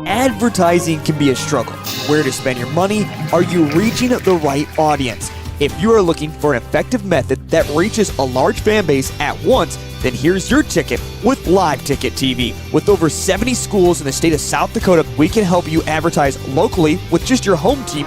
Advertising can be a struggle. Where to spend your money? Are you reaching the right audience? If you are looking for an effective method that reaches a large fan base at once, then here's your ticket with Live Ticket TV. With over 70 schools in the state of South Dakota, we can help you advertise locally with just your home team.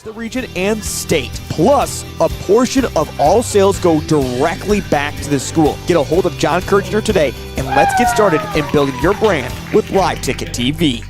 The region and state. Plus, a portion of all sales go directly back to the school. Get a hold of John Kirchner today and let's get started in building your brand with Live Ticket TV.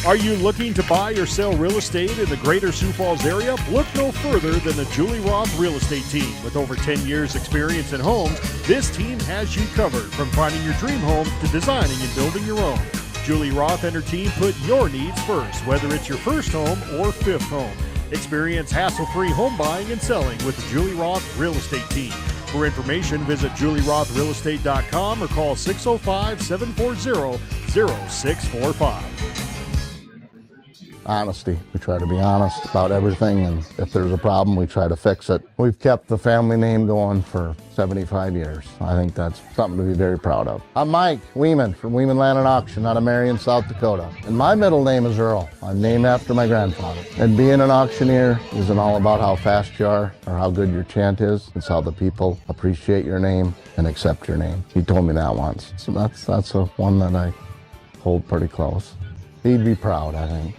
Are you looking to buy or sell real estate in the greater Sioux Falls area? Look no further than the Julie Roth Real Estate Team. With over 10 years experience in homes, this team has you covered from finding your dream home to designing and building your own. Julie Roth and her team put your needs first, whether it's your first home or fifth home. Experience hassle-free home buying and selling with the Julie Roth Real Estate Team. For information, visit julierothrealestate.com or call 605-740-0645. Honesty. We try to be honest about everything, and if there's a problem, we try to fix it. We've kept the family name going for 75 years. I think that's something to be very proud of. I'm Mike Weeman from Weeman Land and Auction out of Marion, South Dakota. And my middle name is Earl. I'm named after my grandfather. And being an auctioneer isn't all about how fast you are or how good your chant is. It's how the people appreciate your name and accept your name. He told me that once. So that's a one that I hold pretty close. He'd be proud, I think.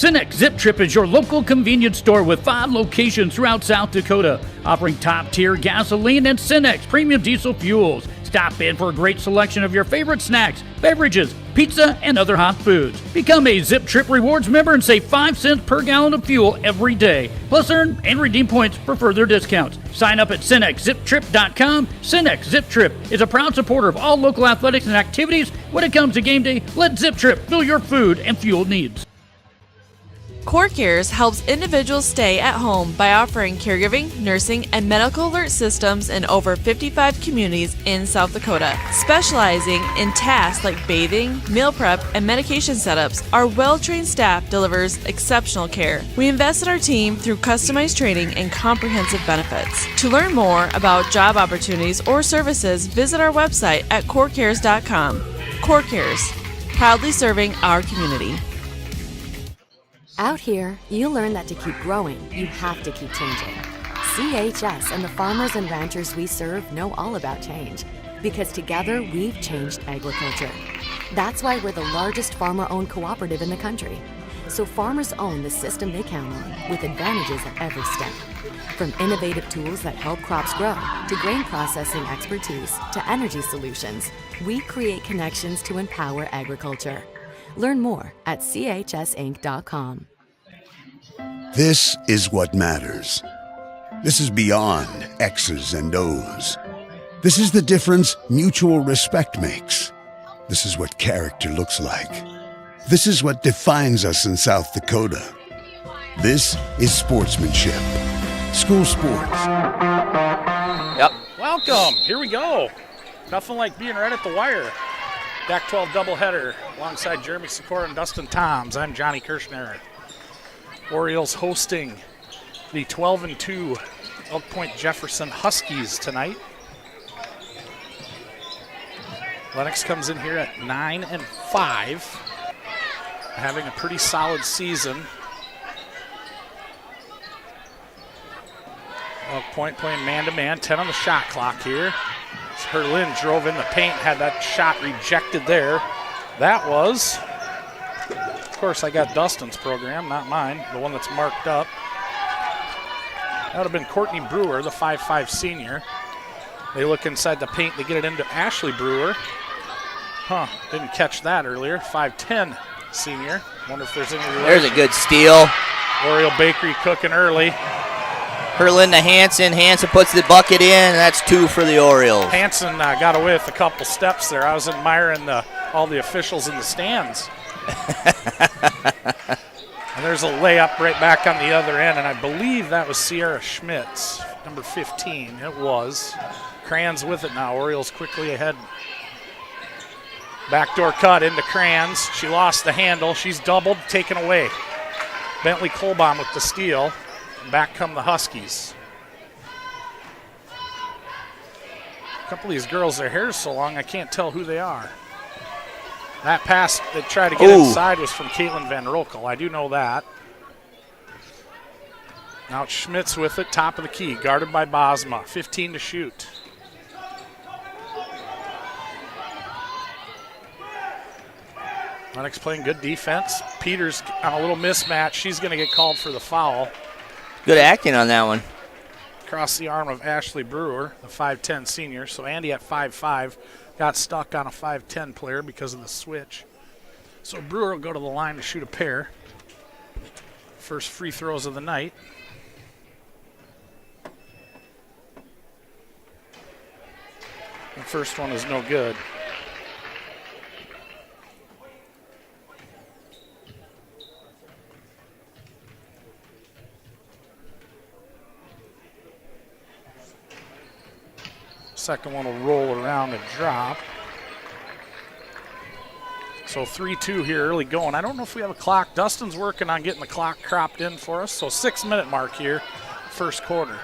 Lennox Zip Trip is your local convenience store with 5 locations throughout South Dakota, offering top-tier gasoline and Lennox premium diesel fuels. Stop in for a great selection of your favorite snacks, beverages, pizza, and other hot foods. Become a Zip Trip Rewards member and save 5 cents per gallon of fuel every day. Plus, earn and redeem points for further discounts. Sign up at CenexZipTrip.com. Lennox Zip Trip is a proud supporter of all local athletics and activities. When it comes to game day, let Zip Trip fill your food and fuel needs. Core Cares helps individuals stay at home by offering caregiving, nursing, and medical alert systems in over 55 communities in South Dakota. Specializing in tasks like bathing, meal prep, and medication setups, our well-trained staff delivers exceptional care. We invest in our team through customized training and comprehensive benefits. To learn more about job opportunities or services, visit our website at corecares.com. Core Cares, proudly serving our community. Out here, you learn that to keep growing, you have to keep changing. CHS and the farmers and ranchers we serve know all about change, because together we've changed agriculture. That's why we're the largest farmer-owned cooperative in the country. So farmers own the system they count on, with advantages at every step. From innovative tools that help crops grow, to grain processing expertise, to energy solutions, we create connections to empower agriculture. Learn more at chsinc.com. This is what matters. This is beyond X's and O's. This is the difference mutual respect makes. This is what character looks like. This is what defines us in South Dakota. This is sportsmanship. School sports. Yep. Welcome. Here we go. Nothing like being right at the wire. Pac-12 doubleheader alongside Jeremy Sikora and Dustin Toms. I'm Johnny Kirchner. Orioles hosting the 12-2 Point-Jefferson Huskies tonight. Lennox comes in here at 9-5, having a pretty solid season. Point playing man-to-man, 10 on the shot clock here. Herlin drove in the paint, had that shot rejected there. That was, of course, I got Dustin's program, not mine, the one that's marked up. That would have been Courtney Brewer, the 5'5 senior. They look inside the paint to get it into Ashley Brewer. Didn't catch that earlier. 5'10 senior. Wonder if there's any relation. There's a good steal. Oriole Bakery cooking early. Herlin to Hanson. Hanson puts the bucket in. That's 2 for the Orioles. Hanson got away with a couple steps there. I was admiring all the officials in the stands. And there's a layup right back on the other end, and I believe that was Sierra Schmitz, number 15. It was. Crans with it now. Orioles quickly ahead. Backdoor cut into Crans. She lost the handle. She's doubled, taken away. Bentley Kolbaum with the steal. Back come the Huskies. A couple of these girls, their hair's so long I can't tell who they are. That pass that tried to get inside was from Caitlin Van Rokel. I do know that. Now it's Schmitz with it, top of the key, guarded by Bosma. 15 to shoot. Lennox playing good defense. Peters on a little mismatch. She's going to get called for the foul. Good acting on that one. Across the arm of Ashley Brewer, the 5'10 senior. So Andy at 5'5 got stuck on a 5'10 player because of the switch. So Brewer will go to the line to shoot a pair. First free throws of the night. The first one is no good. Second one will roll around and drop. So 3-2 here early going. I don't know if we have a clock. Dustin's working on getting the clock cropped in for us. So 6-minute mark here, first quarter.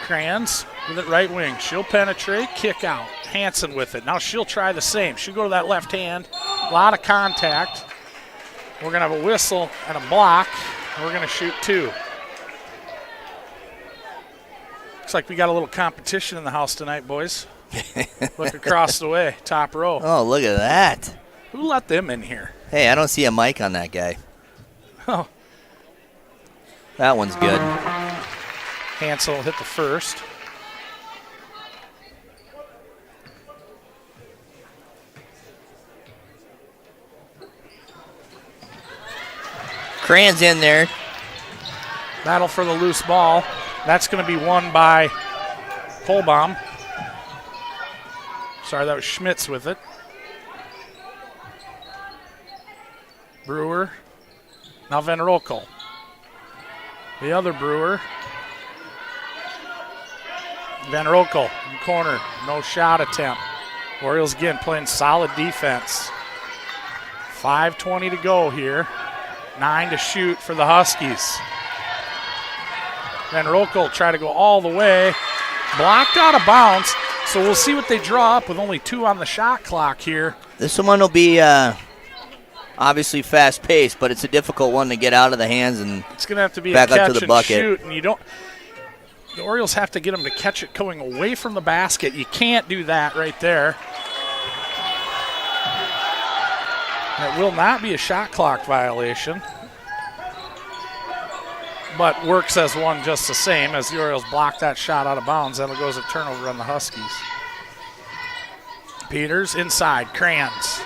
Crans with it right wing. She'll penetrate, kick out. Hanson with it. Now she'll try the same. She'll go to that left hand. A lot of contact. We're going to have a whistle and a block. And we're going to shoot two. Looks like we got a little competition in the house tonight, boys. Look across the way, top row. Oh, look at that. Who let them in here? Hey, I don't see a mic on that guy. Oh. That one's good. Hansel will hit the first. Cran's in there. Battle for the loose ball. That's going to be won by Kolbaum. Sorry, that was Schmitz with it. Brewer. Now Van Rokel. The other Brewer. Van Rokel in corner. No shot attempt. Orioles again playing solid defense. 5:20 to go here. 9 to shoot for the Huskies. Van Rokel try to go all the way. Blocked out of bounds. So we'll see what they draw up with only 2 on the shot clock here. This one will be obviously fast-paced, but it's a difficult one to get out of the hands and it's going to have to be back a catch up to the and bucket. shoot. And you don't. The Orioles have to get them to catch it going away from the basket. You can't do that right there. It will not be a shot clock violation, but works as one just the same as the Orioles block that shot out of bounds. That'll go as a turnover on the Huskies. Peters inside, Crans.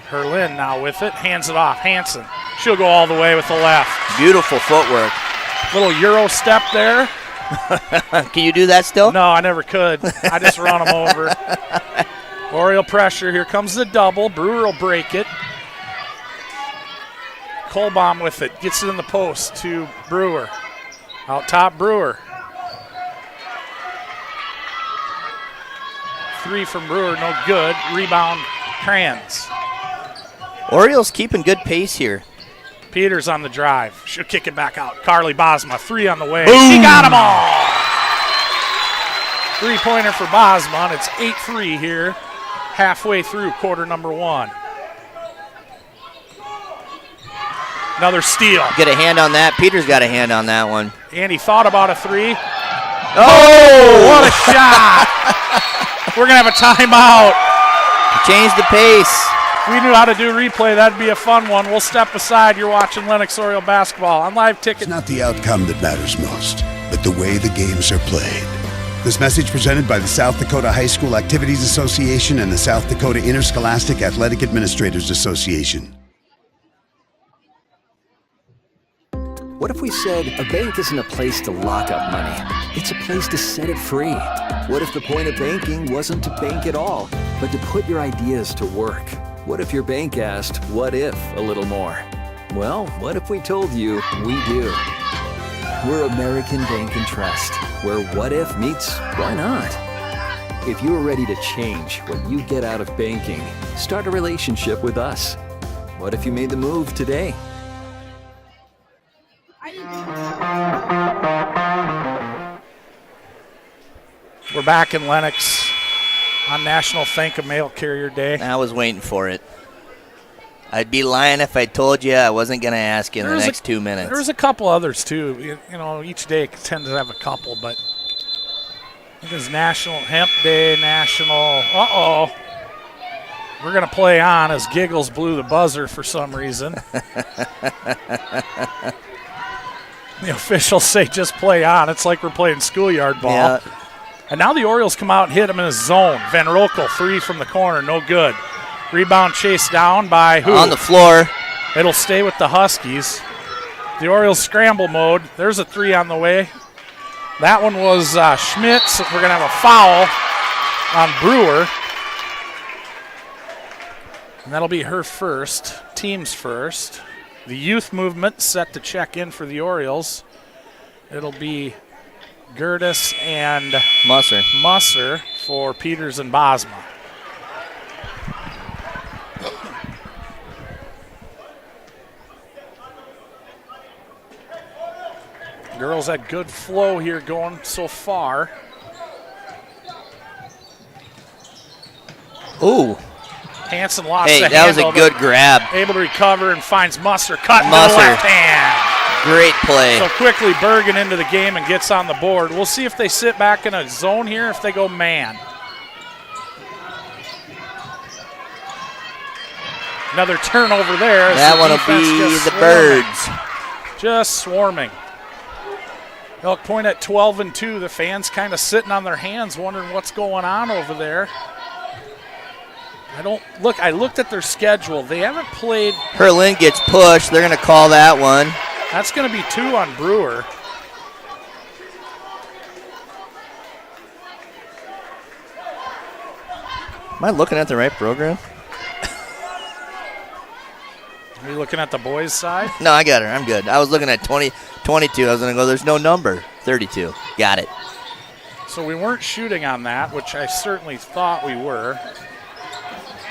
Herlin now with it, hands it off, Hanson. She'll go all the way with the left. Beautiful footwork. Little Euro step there. Can you do that still? No, I never could. I just run them over. Oriole pressure, here comes the double. Brewer will break it. Kolbaum with it, gets it in the post to Brewer. Out top, Brewer. 3 from Brewer, no good. Rebound, Crans. Orioles keeping good pace here. Peters on the drive. She'll kick it back out. Carly Bosma, 3 on the way. Boom. She got them all. 3-pointer for Bosma, and it's 8-3 here, halfway through quarter number 1. Another steal. Get a hand on that. Peters got a hand on that one. Andy thought about a 3. Oh, what a shot. We're going to have a timeout. Change the pace. If we knew how to do replay, that'd be a fun one. We'll step aside. You're watching Lennox Oriole basketball on Live Ticket. It's not the outcome that matters most, but the way the games are played. This message presented by the South Dakota High School Activities Association and the South Dakota Interscholastic Athletic Administrators Association. What if we said a bank isn't a place to lock up money? It's a place to set it free. What if the point of banking wasn't to bank at all, but to put your ideas to work? What if your bank asked, what if a little more? Well, what if we told you we do? We're American Bank and Trust, where what if meets why not? If you're ready to change what you get out of banking, start a relationship with us. What if you made the move today? We're back in Lennox on National Thank a Mail Carrier Day. I was waiting for it. I'd be lying if I told you I wasn't going to ask you in the next 2 minutes. There's a couple others, too. You know, each day tends to have a couple, but I think it's National Hemp Day, National... We're going to play on as Giggles blew the buzzer for some reason. The officials say just play on. It's like we're playing schoolyard ball. Yeah. And now the Orioles come out and hit him in his zone. Van Rokel, 3 from the corner, no good. Rebound chased down by who? On the floor. It'll stay with the Huskies. The Orioles scramble mode. There's a 3 on the way. That one was Schmitz. We're going to have a foul on Brewer. And that'll be her first, team's first. The youth movement set to check in for the Orioles. It'll be Gertis and Musser for Peters and Bosma. Girls had good flow here going so far. Ooh. Hansen lost the handle. That was a good grab. Able to recover and finds Musser. Cut to the left hand. Great play. So quickly Bergen into the game and gets on the board. We'll see if they sit back in a zone here, if they go man. Another turnover there. That one will be the Birds. Just swarming. Elk Point at 12-2. The fans kind of sitting on their hands wondering what's going on over there. I looked at their schedule. They haven't played. Herlin gets pushed. They're going to call that one. That's going to be 2 on Brewer. Am I looking at the right program? Are you looking at the boys' side? No, I got her. I'm good. I was looking at 22. I was going to go, there's no number. 32. Got it. So we weren't shooting on that, which I certainly thought we were.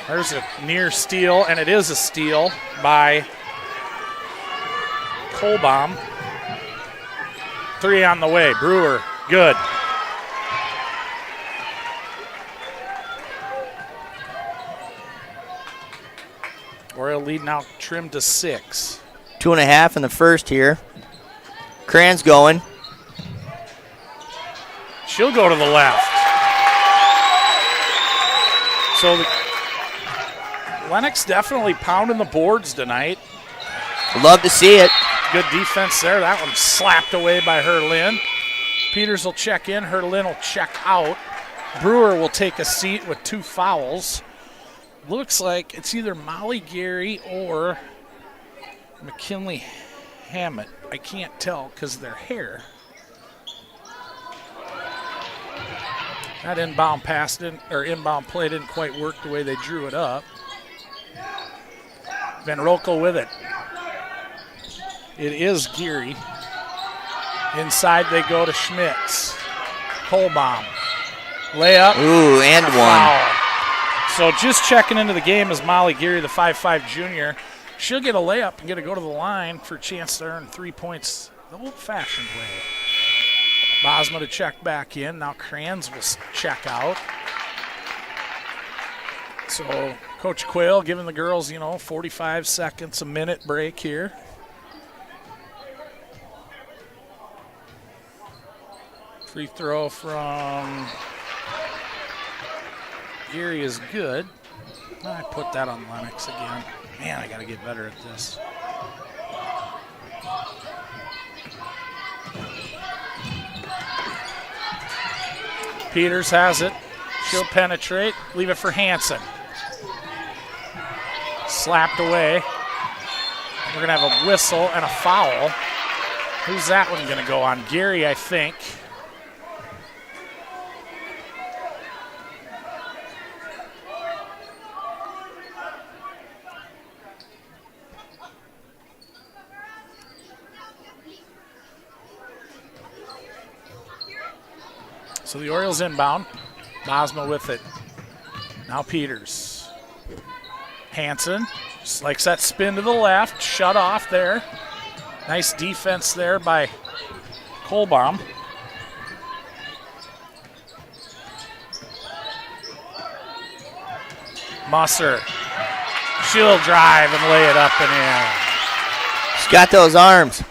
There's a near steal, and it is a steal by Kohlbaum. 3 on the way. Brewer, good. Oriole lead now trimmed to 6. 2.5 in the first here. Cran's going. She'll go to the left. So Lennox definitely pounding the boards tonight. Love to see it. Good defense there. That one slapped away by Herlin. Peters will check in. Herlin will check out. Brewer will take a seat with 2 fouls. Looks like it's either Molly Gary or McKinley Hammett. I can't tell because of their hair. That inbound play didn't quite work the way they drew it up. Van Rokel with it. It is Geary. Inside they go to Schmitz. Kohlbaum. Layup. Ooh, and one. Foul. So just checking into the game is Molly Geary, the 5'5 junior. She'll get a layup and get to go to the line for a chance to earn 3 points the old-fashioned way. Bosma to check back in. Now Kranz will check out. So Coach Quayle giving the girls, 45 seconds, a minute break here. Free throw from Geary is good. I put that on Lennox again. Man, I got to get better at this. Peters has it. She'll penetrate. Leave it for Hansen. Slapped away. We're going to have a whistle and a foul. Who's that one going to go on? Geary, I think. So the Orioles inbound. Bosma with it. Now Peters. Hansen just likes that spin to the left. Shut off there. Nice defense there by Kohlbaum. Musser. She'll drive and lay it up and in. She's got those arms.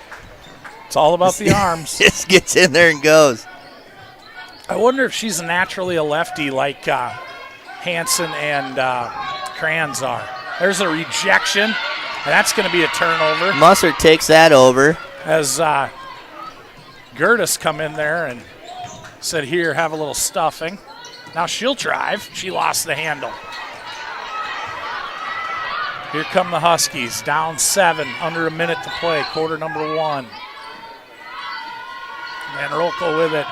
It's all about the arms. Just gets in there and goes. I wonder if she's naturally a lefty like Hansen and Kranz are. There's a rejection, and that's going to be a turnover. Musser takes that over. As Gertis come in there and said, here, have a little stuffing. Now she'll drive. She lost the handle. Here come the Huskies, down 7, under a minute to play, quarter number 1. Van Rokel with it.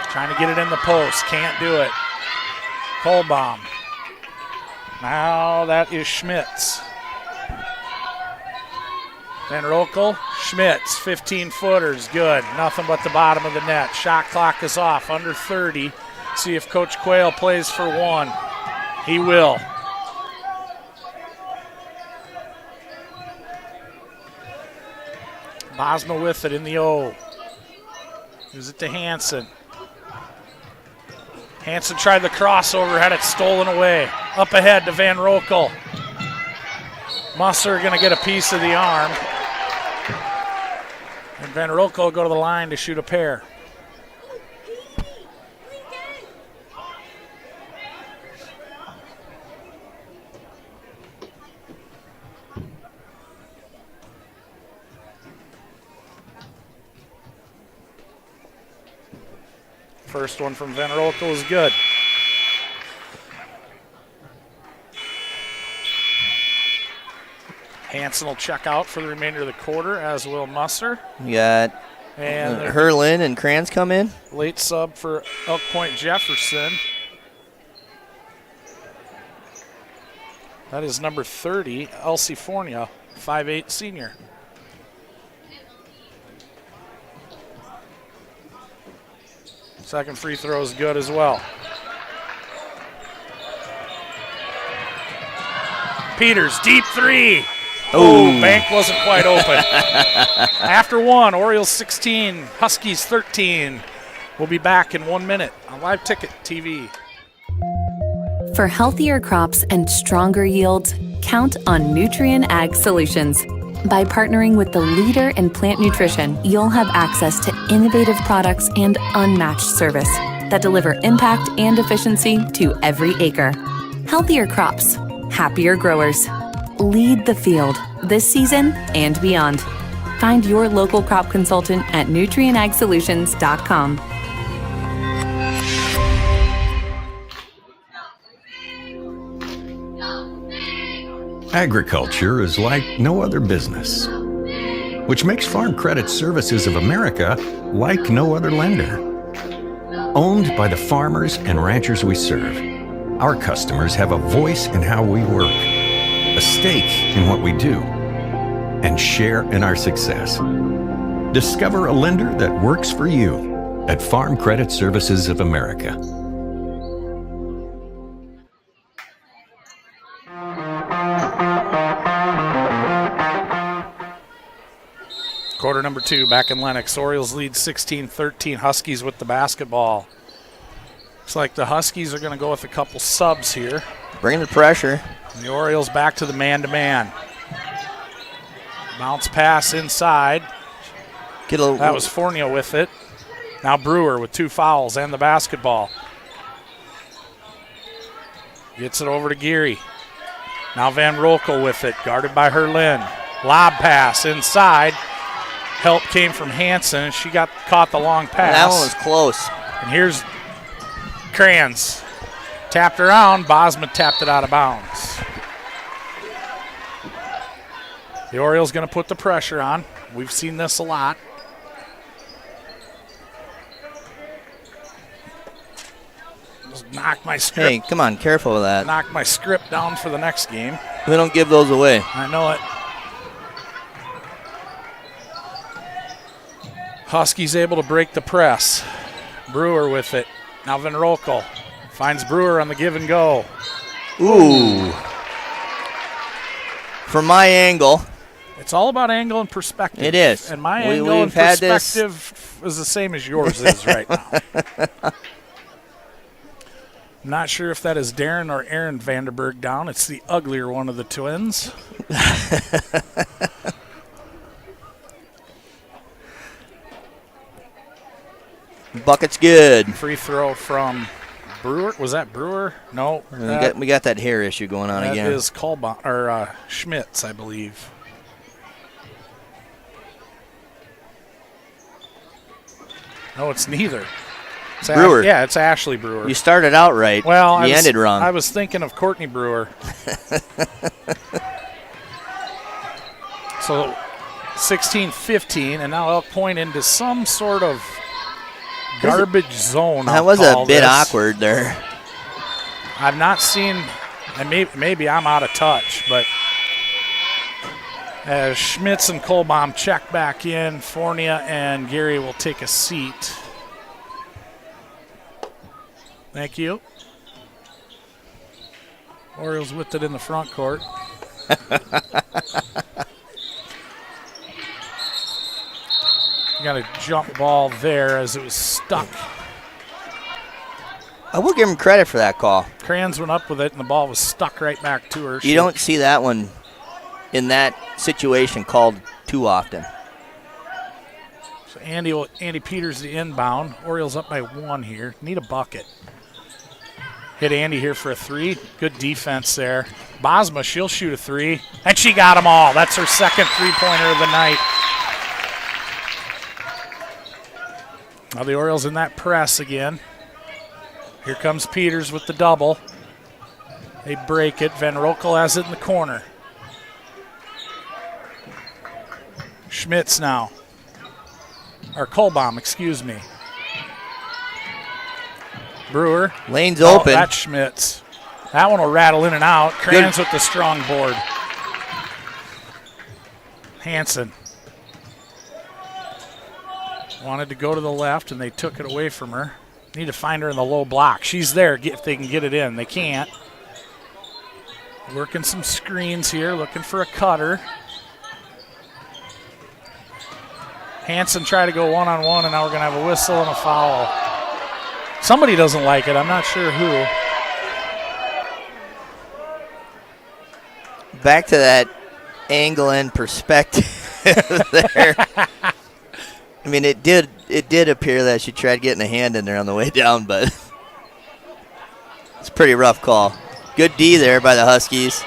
Trying to get it in the post, can't do it. Kohlbaum. Now that is Schmitz. Van Rokel, Schmitz, 15-footers, good. Nothing but the bottom of the net. Shot clock is off, under 30. See if Coach Quayle plays for 1. He will. Bosma with it in the O. Gives it to Hansen. Hansen tried the crossover, had it stolen away. Up ahead to Van Rokel. Musser going to get a piece of the arm. And Van Rokel go to the line to shoot a pair. First one from Van Rokel is good. Hansen will check out for the remainder of the quarter, as will Musser. We got Herlin and Kranz come in. Late sub for Elk Point-Jefferson. That is number 30, Elsie Fornia, 5'8" senior. Second free throw is good as well. Peters, deep 3. Oh, bank wasn't quite open. After 1, Orioles 16, Huskies 13. We'll be back in 1 minute on Live Ticket TV. For healthier crops and stronger yields, count on Nutrien Ag Solutions. By partnering with the leader in plant nutrition, you'll have access to innovative products and unmatched service that deliver impact and efficiency to every acre. Healthier crops, happier growers. Lead the field this season and beyond. Find your local crop consultant at nutrienagsolutions.com. Agriculture is like no other business, which makes Farm Credit Services of America like no other lender. Owned by the farmers and ranchers we serve, our customers have a voice in how we work, a stake in what we do, and share in our success. Discover a lender that works for you at Farm Credit Services of America. Quarter number 2, back in Lennox. Orioles lead 16-13. Huskies with the basketball. Looks like the Huskies are going to go with a couple subs here. Bring the pressure. And the Orioles back to the man-to-man. Bounce pass inside. That was Fornia with it. Now Brewer with 2 fouls and the basketball. Gets it over to Geary. Now Van Rokel with it, guarded by Herlin. Lob pass inside. Help came from Hansen. She caught the long pass. That one was close. And here's Kranz. Tapped around. Bosma tapped it out of bounds. The Orioles going to put the pressure on. We've seen this a lot. Just knock my script. Hey, come on, careful with that. Knock my script down for the next game. We don't give those away. I know it. Huskies able to break the press. Brewer with it. Now Van Rokel finds Brewer on the give and go. Ooh. From my angle. It's all about angle and perspective. It is. And my angle and perspective is the same as yours is right now. I'm not sure if that is Darren or Aaron Vanderberg down. It's the uglier one of the twins. Bucket's good. Free throw from Brewer. Was that Brewer? No. We got that hair issue going on again. That is Schmitz, I believe. No, it's neither. It's Brewer. It's Ashley Brewer. You started out right. Well, you ended wrong. I was thinking of Courtney Brewer. So 16-15, and now Elk Point into some sort of garbage zone. That was a bit awkward there. I've not seen, and maybe I'm out of touch, but as Schmitz and Kohlbaum check back in, Fornia and Gary will take a seat. Thank you. Orioles with it in the front court. Got a jump ball there as it was stuck. I will give him credit for that call. Kranz went up with it, and the ball was stuck right back to her. You don't see that one in that situation called too often. So Andy Peters the inbound. Orioles up by 1 here. Need a bucket. Hit Andy here for a 3. Good defense there. Bosma, she'll shoot a 3. And she got them all. That's her second three-pointer of the night. Now the Orioles in that press again. Here comes Peters with the double. They break it. Van Rokel has it in the corner. Schmitz now. Or Kohlbaum, excuse me. Brewer. Lane's open. That's Schmitz. That one will rattle in and out. Kranz with the strong board. Hansen. Wanted to go to the left, and they took it away from her. Need to find her in the low block. She's there if they can get it in. They can't. Working some screens here, looking for a cutter. Hansen tried to go one-on-one, and now we're going to have a whistle and a foul. Somebody doesn't like it. I'm not sure who. Back to that angle and perspective there. I mean, it did appear that she tried getting a hand in there on the way down, but it's a pretty rough call. Good D there by the Huskies.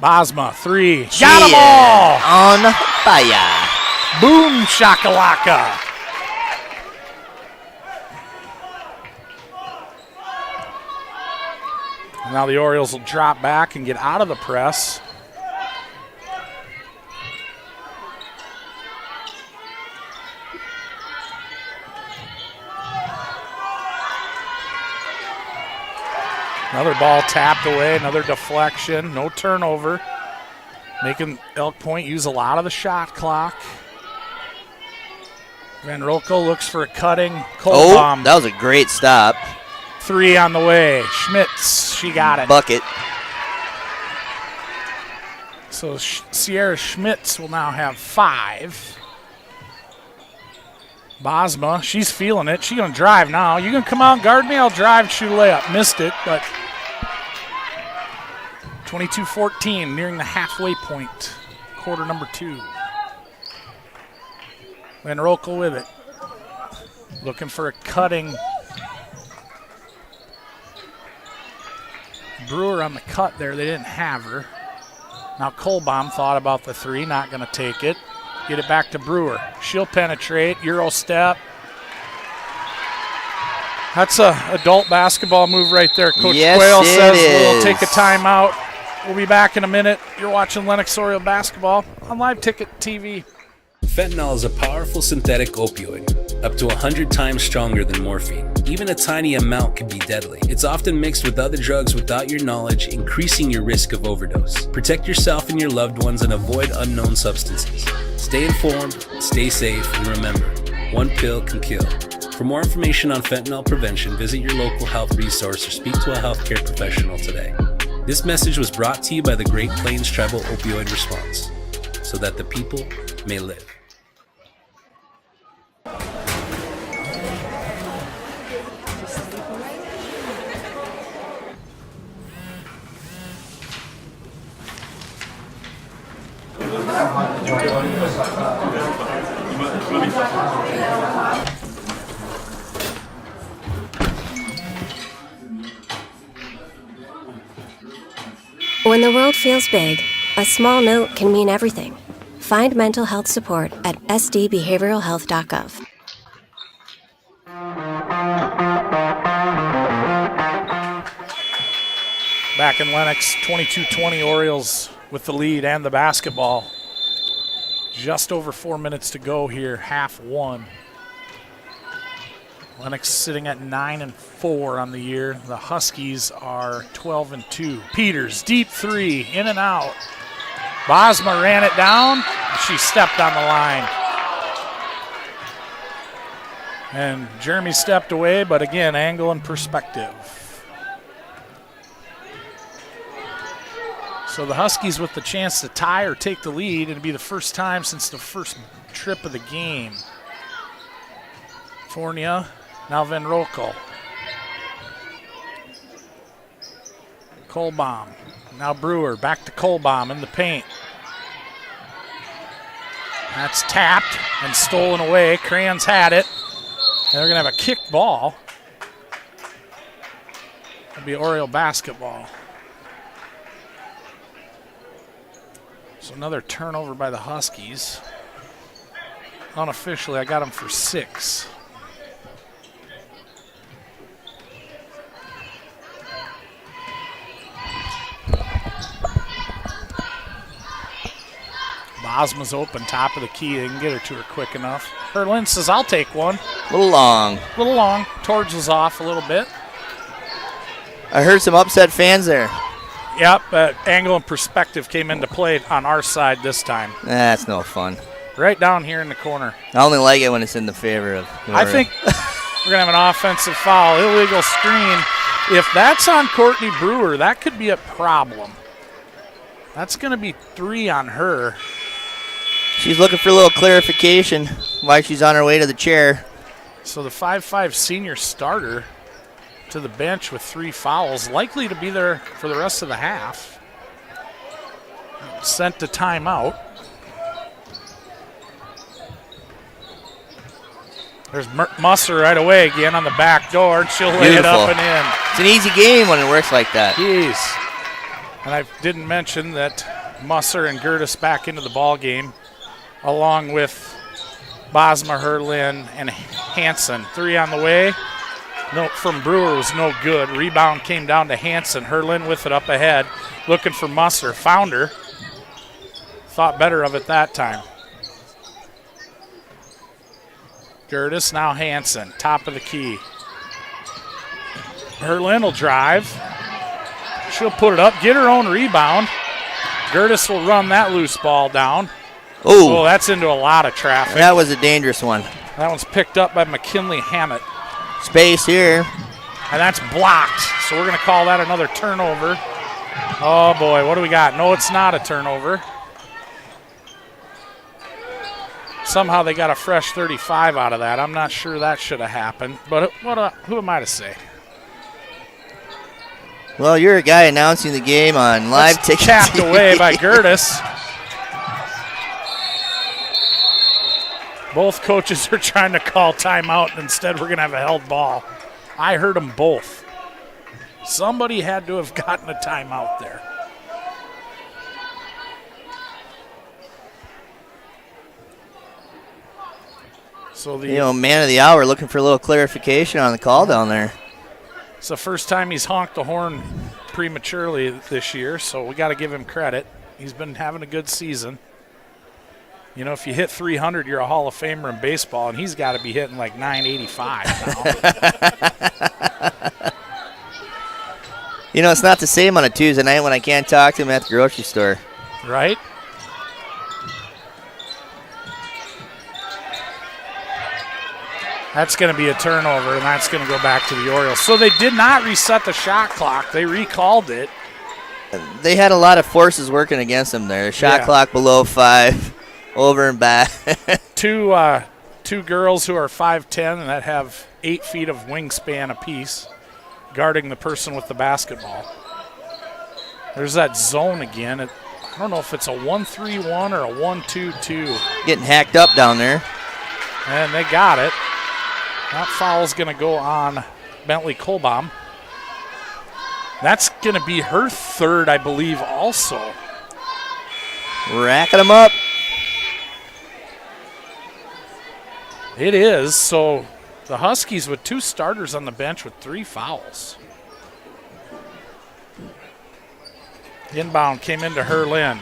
Bosma, 3. Got them all! On fire. Boom shakalaka. Now the Orioles will drop back and get out of the press. Another ball tapped away, another deflection, no turnover. Making Elk Point use a lot of the shot clock. Van Rokel looks for a cutting. Kohlbaum. Oh, that was a great stop. 3 on the way. Schmitz, she got it. Bucket. So Sierra Schmitz will now have 5. Bosma, she's feeling it. She's going to drive now. You going to come out and guard me? I'll drive, shoot a layup. Missed it, but 22-14, nearing the halfway point. Quarter number 2. Van Rokel with it. Looking for a cutting. Brewer on the cut there. They didn't have her. Now Kohlbaum thought about the 3, not going to take it. Get it back to Brewer. She'll penetrate. Euro step. That's a adult basketball move right there. Coach Quayle says we'll take a timeout. We'll be back in a minute. You're watching Lennox Oriole basketball on Live Ticket TV. Fentanyl is a powerful synthetic opioid, up to 100 times stronger than morphine. Even a tiny amount can be deadly. It's often mixed with other drugs without your knowledge, increasing your risk of overdose. Protect yourself and your loved ones and avoid unknown substances. Stay informed, stay safe, and remember, one pill can kill. For more information on fentanyl prevention, visit your local health resource or speak to a healthcare professional today. This message was brought to you by the Great Plains Tribal Opioid Response, so that the people may live. When the world feels big, a small note can mean everything. Find mental health support at sdbehavioralhealth.gov. Back in Lennox, 22-20 Orioles with the lead and the basketball. Just over 4 minutes to go here, half one. Lennox sitting at 9-4 on the year. The Huskies are 12-2. Peters, deep three, in and out. Bosma ran it down. She stepped on the line. And Jeremy stepped away, but again, angle and perspective. So the Huskies with the chance to tie or take the lead. It'll be the first time since the first trip of the game. Fornia, now Van Rokel. Kohlbaum, now Brewer, back to Kohlbaum in the paint. That's tapped and stolen away. Crayons had it. And they're going to have a kick ball. It'll be Oriole basketball. So another turnover by the Huskies. Unofficially, I got them for 6. Bosma's open, top of the key. They can get her to her quick enough. Herlin says, I'll take one. A little long. A little long. Torge was off a little bit. I heard some upset fans there. Yep, angle and perspective came into play on our side this time. That's no fun. Right down here in the corner. I only like it when it's in the favor of whoever. I think we're going to have an offensive foul, illegal screen. If that's on Courtney Brewer, that could be a problem. That's going to be 3 on her. She's looking for a little clarification why she's on her way to the chair. So the 5'5" senior starter to the bench with 3 fouls, likely to be there for the rest of the half. Sent to timeout. There's Musser right away again on the back door. She'll lay it up and in. It's an easy game when it works like that. Jeez. And I didn't mention that Musser and Gertis back into the ball game, along with Bosma, Herlin, and Hansen. 3 on the way. No, from Brewer was no good. Rebound came down to Hansen. Herlin with it up ahead, looking for Musser. Found her. Thought better of it that time. Gertis, now Hansen, top of the key. Herlin will drive. She'll put it up, get her own rebound. Gertis will run that loose ball down. Ooh. Oh, that's into a lot of traffic. That was a dangerous one. That one's picked up by McKinley Hammett. Space here. And that's blocked. So we're going to call that another turnover. Oh, boy, what do we got? No, it's not a turnover. Somehow they got a fresh 35 out of that. I'm not sure that should have happened. But who am I to say? Well, you're a guy announcing the game on live ticket. Tapped away by Gertis. Both coaches are trying to call timeout. Instead, we're going to have a held ball. I heard them both. Somebody had to have gotten a timeout there. So man of the hour looking for a little clarification on the call down there. It's the first time he's honked the horn prematurely this year, so we got to give him credit. He's been having a good season. You know, if you hit 300, you're a Hall of Famer in baseball, and he's got to be hitting like 985 now. You know, it's not the same on a Tuesday night when I can't talk to him at the grocery store. Right? That's going to be a turnover, and that's going to go back to the Orioles. So they did not reset the shot clock. They recalled it. They had a lot of forces working against them there. Shot clock below 5, over and back. Two girls who are 5'10" and that have 8 feet of wingspan apiece guarding the person with the basketball. There's that zone again. I don't know if it's a 1-3-1 or a 1-2-2. Getting hacked up down there. And they got it. That foul's going to go on Bentley Kohlbaum. That's going to be her third, I believe, also. Racking them up. It is. So the Huskies with 2 starters on the bench with 3 fouls. Inbound came into Herlin.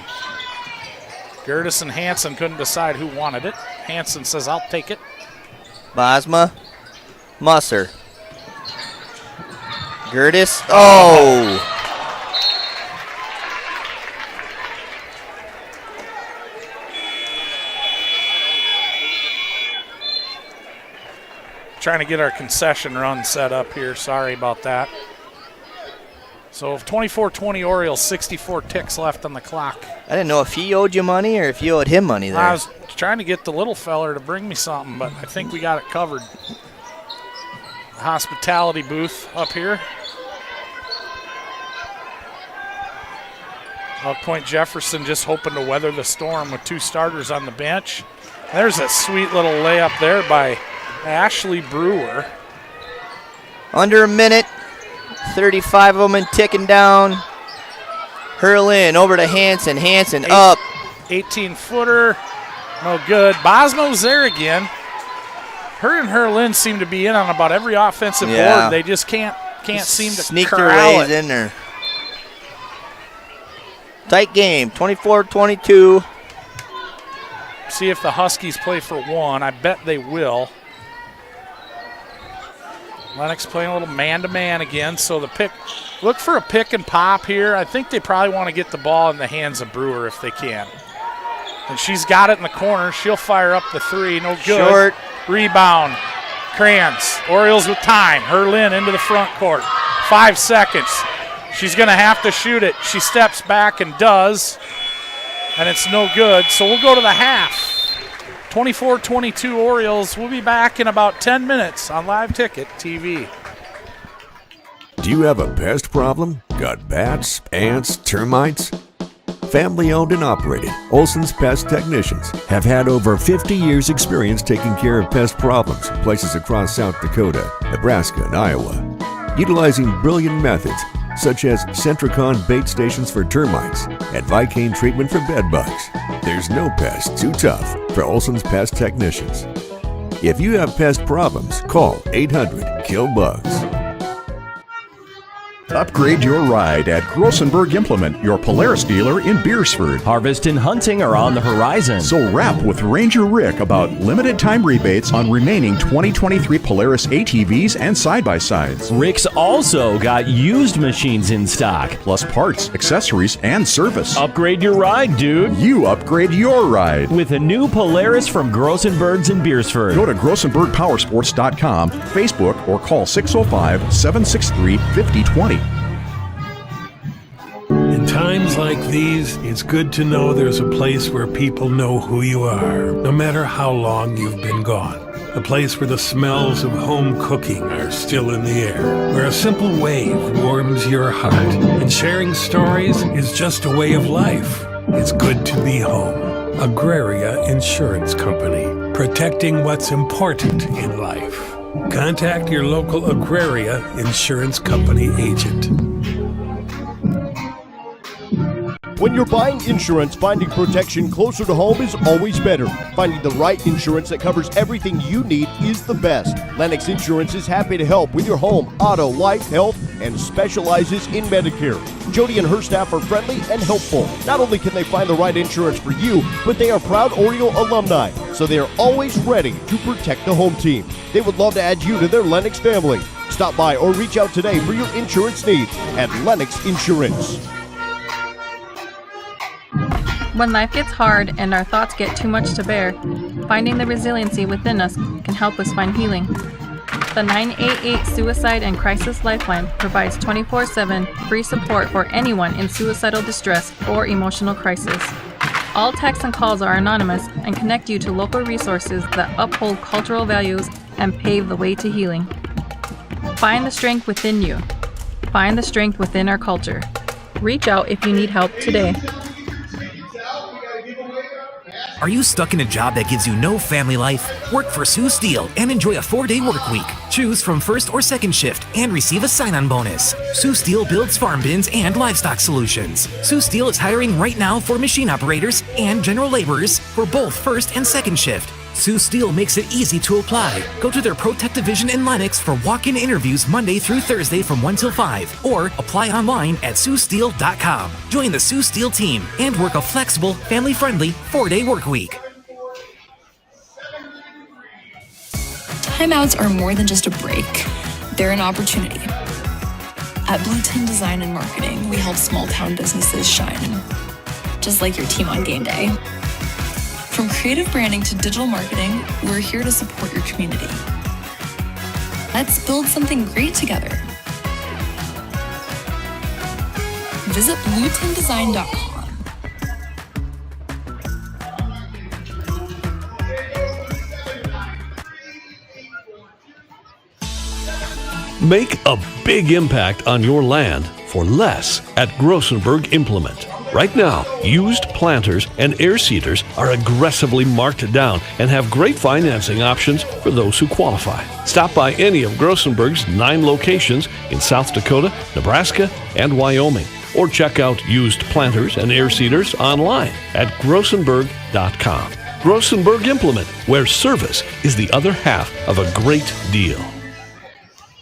Gertis and Hansen couldn't decide who wanted it. Hansen says, I'll take it. Bosma. Musser. Gertis. Oh! Trying to get our concession run set up here. Sorry about that. So 24-20 Orioles, 64 ticks left on the clock. I didn't know if he owed you money or if you owed him money there. I was trying to get the little feller to bring me something, but I think we got it covered. The hospitality booth up here. Point-Jefferson just hoping to weather the storm with 2 starters on the bench. There's a sweet little layup there by Ashley Brewer. Under a minute. 35 of them and ticking down. Herlin over to Hansen. Hansen up. 18-footer. No good. Bosmo's there again. Her and Herlin seem to be in on about every offensive board. They just can't seem to sneak their corral ways it. in there. Tight game. 24-22. See if the Huskies play for 1. I bet they will. Lennox playing a little man-to-man again, so the pick. Look for a pick and pop here. I think they probably want to get the ball in the hands of Brewer if they can. And she's got it in the corner. She'll fire up the 3. No good. Short. Rebound. Kranz. Orioles with time. Herlin into the front court. 5 seconds. She's going to have to shoot it. She steps back and does. And it's no good. So we'll go to the half. 24-22 Orioles. We'll be back in about 10 minutes on Live Ticket TV. Do you have a pest problem? Got bats, ants, termites? Family owned and operated, Olson's Pest Technicians have had over 50 years experience taking care of pest problems in places across South Dakota, Nebraska, and Iowa. Utilizing brilliant methods such as Centricon bait stations for termites and Vicane treatment for bed bugs. There's no pest too tough for Olson's Pest Technicians. If you have pest problems, call 800-KILL-BUGS. Upgrade your ride at Grossenberg Implement, your Polaris dealer in Beersford. Harvest and hunting are on the horizon. So rap with Ranger Rick about limited time rebates on remaining 2023 Polaris ATVs and side-by-sides. Rick's also got used machines in stock. Plus parts, accessories, and service. Upgrade your ride, dude. You upgrade your ride. With a new Polaris from Grossenberg's in Beersford. Go to GrossenbergPowersports.com, Facebook, or call 605-763-5020. In times like these, it's good to know there's a place where people know who you are, no matter how long you've been gone. A place where the smells of home cooking are still in the air, where a simple wave warms your heart, and sharing stories is just a way of life. It's good to be home. Agraria Insurance Company, protecting what's important in life. Contact your local Agraria Insurance Company agent. When you're buying insurance, finding protection closer to home is always better. Finding the right insurance that covers everything you need is the best. Lennox Insurance is happy to help with your home, auto, life, health, and specializes in Medicare. Jody and her staff are friendly and helpful. Not only can they find the right insurance for you, but they are proud Oriole alumni, so they are always ready to protect the home team. They would love to add you to their Lennox family. Stop by or reach out today for your insurance needs at Lennox Insurance. When life gets hard and our thoughts get too much to bear, finding the resiliency within us can help us find healing. The 988 Suicide and Crisis Lifeline provides 24/7 free support for anyone in suicidal distress or emotional crisis. All texts and calls are anonymous and connect you to local resources that uphold cultural values and pave the way to healing. Find the strength within you. Find the strength within our culture. Reach out if you need help today. Are you stuck in a job that gives you no family life? Work for Sue Steele and enjoy a 4-day work week. Choose from first or second shift and receive a sign-on bonus. Sue Steele builds farm bins and livestock solutions. Sue Steele is hiring right now for machine operators and general laborers for both first and second shift. Sue Steele makes it easy to apply. Go to their ProTech division in Lennox for walk-in interviews Monday through Thursday from 1 till 5, or apply online at SueSteele.com. Join the Sue Steele team and work a flexible, family-friendly 4-day work week. Timeouts are more than just a break. They're an opportunity. At Blue Tin Design and Marketing, we help small-town businesses shine, just like your team on game day. From creative branding to digital marketing, we're here to support your community. Let's build something great together. Visit bluetindesign.com. Make a big impact on your land for less at Grossenberg Implement. Right now, used planters and air seeders are aggressively marked down and have great financing options for those who qualify. Stop by any of Grossenberg's 9 locations in South Dakota, Nebraska, and Wyoming, or check out used planters and air seeders online at grossenberg.com. Grossenberg Implement, where service is the other half of a great deal.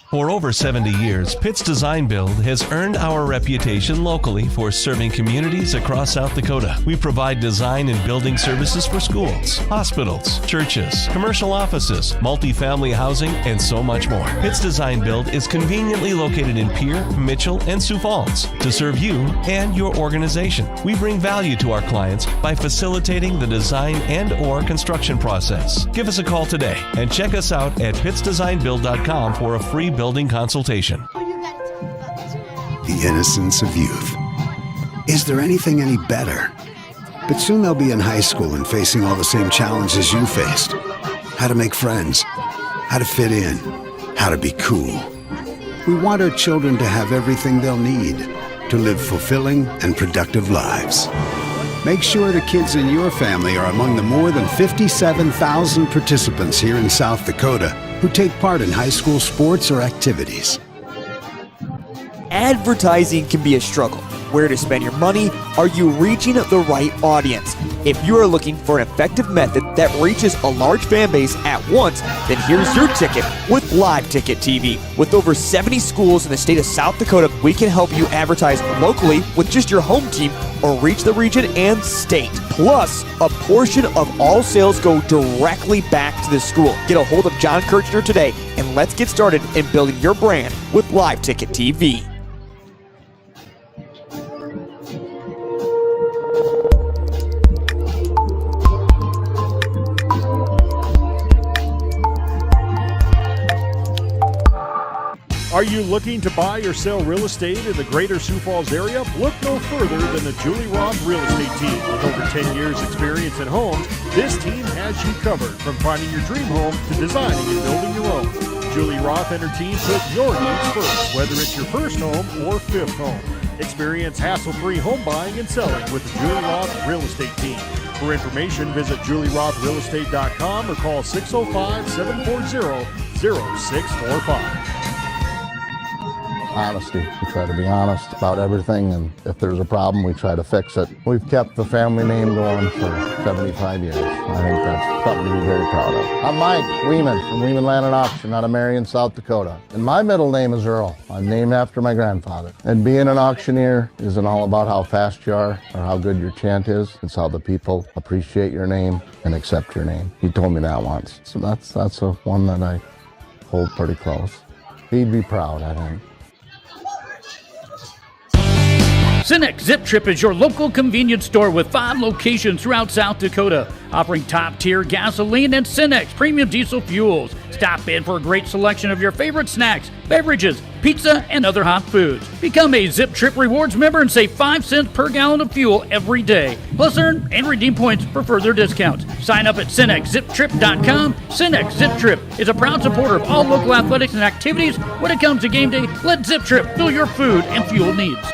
For over 70 years, Pitt's Design Build has earned our reputation locally for serving communities across South Dakota. We provide design and building services for schools, hospitals, churches, commercial offices, multifamily housing, and so much more. Pitt's Design Build is conveniently located in Pierre, Mitchell, and Sioux Falls to serve you and your organization. We bring value to our clients by facilitating the design and/or construction process. Give us a call today and check us out at pittsdesignbuild.com for a free building consultation. The innocence of youth. Is there anything any better? But soon they'll be in high school and facing all the same challenges you faced. How to make friends, how to fit in, how to be cool. We want our children to have everything they'll need to live fulfilling and productive lives. Make sure the kids in your family are among the more than 57,000 participants here in South Dakota who take part in high school sports or activities. Advertising can be a struggle. Where to spend your money? Are you reaching the right audience? If you are looking for an effective method that reaches a large fan base at once, then here's your ticket with Live Ticket TV. With over 70 schools in the state of South Dakota, we can help you advertise locally with just your home team or reach the region and state. Plus, a portion of all sales go directly back to the school. Get a hold of John Kirchner today, and let's get started in building your brand with Live Ticket TV. Are you looking to buy or sell real estate in the greater Sioux Falls area? Look no further than the Julie Roth Real Estate Team. With over 10 years experience in homes, this team has you covered from finding your dream home to designing and building your own. Julie Roth and her team put your needs first, whether it's your first home or fifth home. Experience hassle-free home buying and selling with the Julie Roth Real Estate Team. For information, visit julierothrealestate.com or call 605-740-0645. Honesty. We try to be honest about everything, and if there's a problem, we try to fix it. We've kept the family name going for 75 years. I think that's something to be very proud of. I'm Mike Weeman from Weeman Land and Auction out of Marion, South Dakota. And my middle name is Earl. I'm named after my grandfather. And being an auctioneer isn't all about how fast you are or how good your chant is. It's how the people appreciate your name and accept your name. He told me that once. So that's a one that I hold pretty close. He'd be proud, I think. Cenex Zip Trip is your local convenience store with 5 locations throughout South Dakota, offering top-tier gasoline and Cenex premium diesel fuels. Stop in for a great selection of your favorite snacks, beverages, pizza, and other hot foods. Become a Zip Trip Rewards member and save 5 cents per gallon of fuel every day. Plus, earn and redeem points for further discounts. Sign up at CenexZipTrip.com. Cenex Zip Trip is a proud supporter of all local athletics and activities. When it comes to game day, let Zip Trip fill your food and fuel needs.